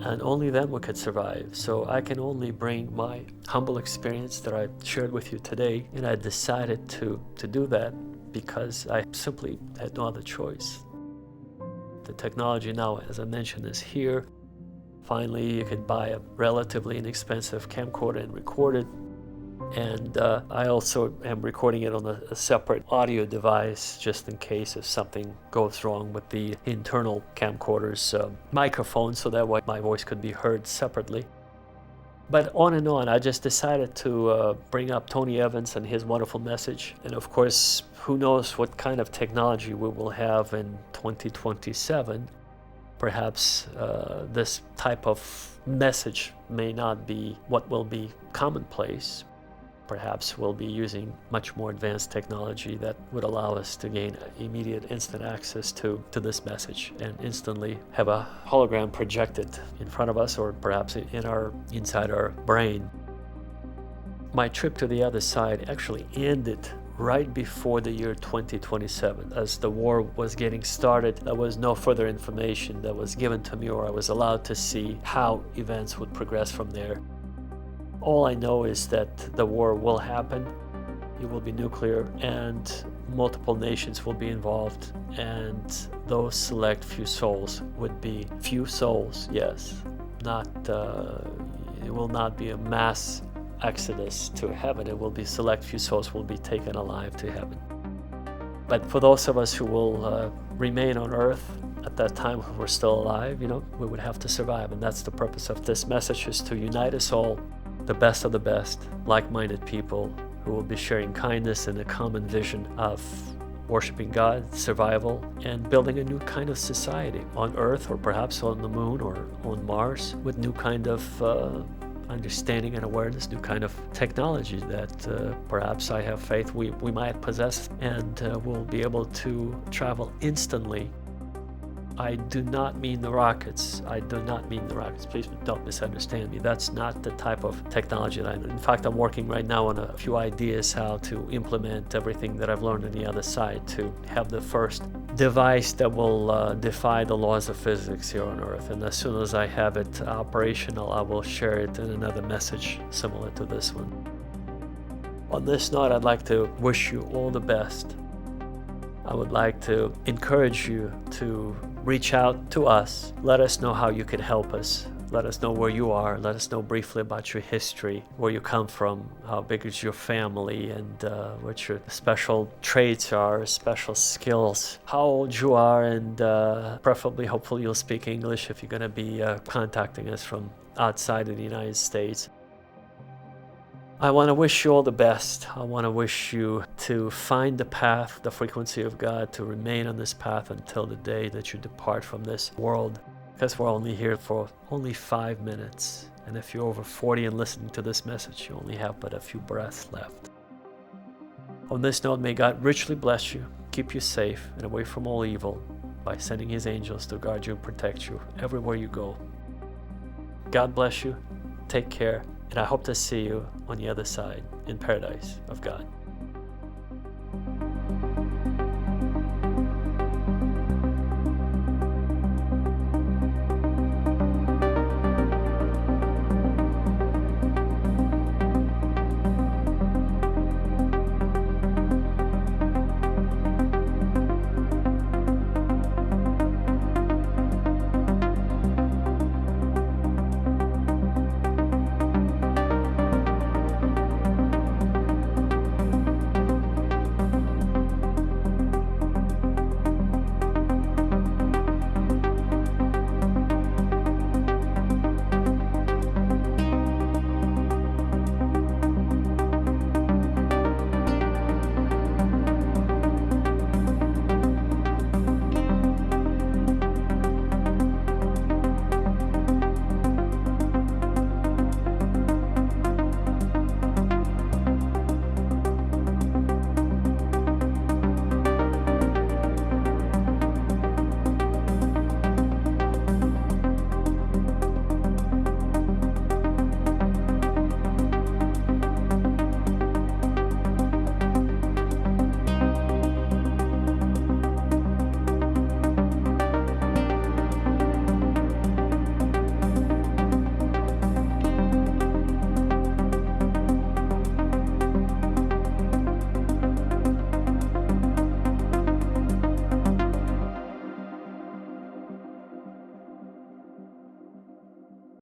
And only then we could survive. So I can only bring my humble experience that I shared with you today, and I decided to do that because I simply had no other choice. The technology now, as I mentioned, is here. Finally, you could buy a relatively inexpensive camcorder and record it. And I also am recording it on a separate audio device, just in case if something goes wrong with the internal camcorder's microphone, so that way my voice could be heard separately. But on and on, I just decided to bring up Tony Evans and his wonderful message. And of course, who knows what kind of technology we will have in 2027. Perhaps this type of message may not be what will be commonplace. Perhaps we'll be using much more advanced technology that would allow us to gain immediate instant access to this message and instantly have a hologram projected in front of us, or perhaps inside our brain. My trip to the other side actually ended right before the year 2027. As the war was getting started, there was no further information that was given to me, or I was allowed to see how events would progress from there. All I know is that the war will happen. It will be nuclear, and multiple nations will be involved, and those select few souls would be few souls, yes. It will not be a mass exodus to heaven. It will be select few souls will be taken alive to heaven. But for those of us who will remain on earth at that time, who we're still alive, we would have to survive. And that's the purpose of this message, is to unite us all, the best of the best, like-minded people who will be sharing kindness and a common vision of worshiping God, survival, and building a new kind of society on earth, or perhaps on the moon or on Mars, with new kind of understanding and awareness, new kind of technology that perhaps I have faith we might possess, and we'll be able to travel instantly. I do not mean the rockets. Please don't misunderstand me. That's not the type of technology that in fact, I'm working right now on a few ideas how to implement everything that I've learned on the other side to have the first device that will defy the laws of physics here on Earth. And as soon as I have it operational, I will share it in another message similar to this one. On this note, I'd like to wish you all the best. I would like to encourage you to reach out to us. Let us know how you can help us. Let us know where you are. Let us know briefly about your history, where you come from, how big is your family, and what your special traits are, special skills, how old you are, and preferably, hopefully you'll speak English if you're going to be contacting us from outside of the United States. I want to wish you all the best. I want to wish you to find the path, the frequency of God, to remain on this path until the day that you depart from this world. Because we're only here for only 5 minutes. And if you're over 40 and listening to this message, you only have but a few breaths left. On this note, may God richly bless you, keep you safe and away from all evil by sending His angels to guard you and protect you everywhere you go. God bless you. Take care. And I hope to see you on the other side in paradise of God.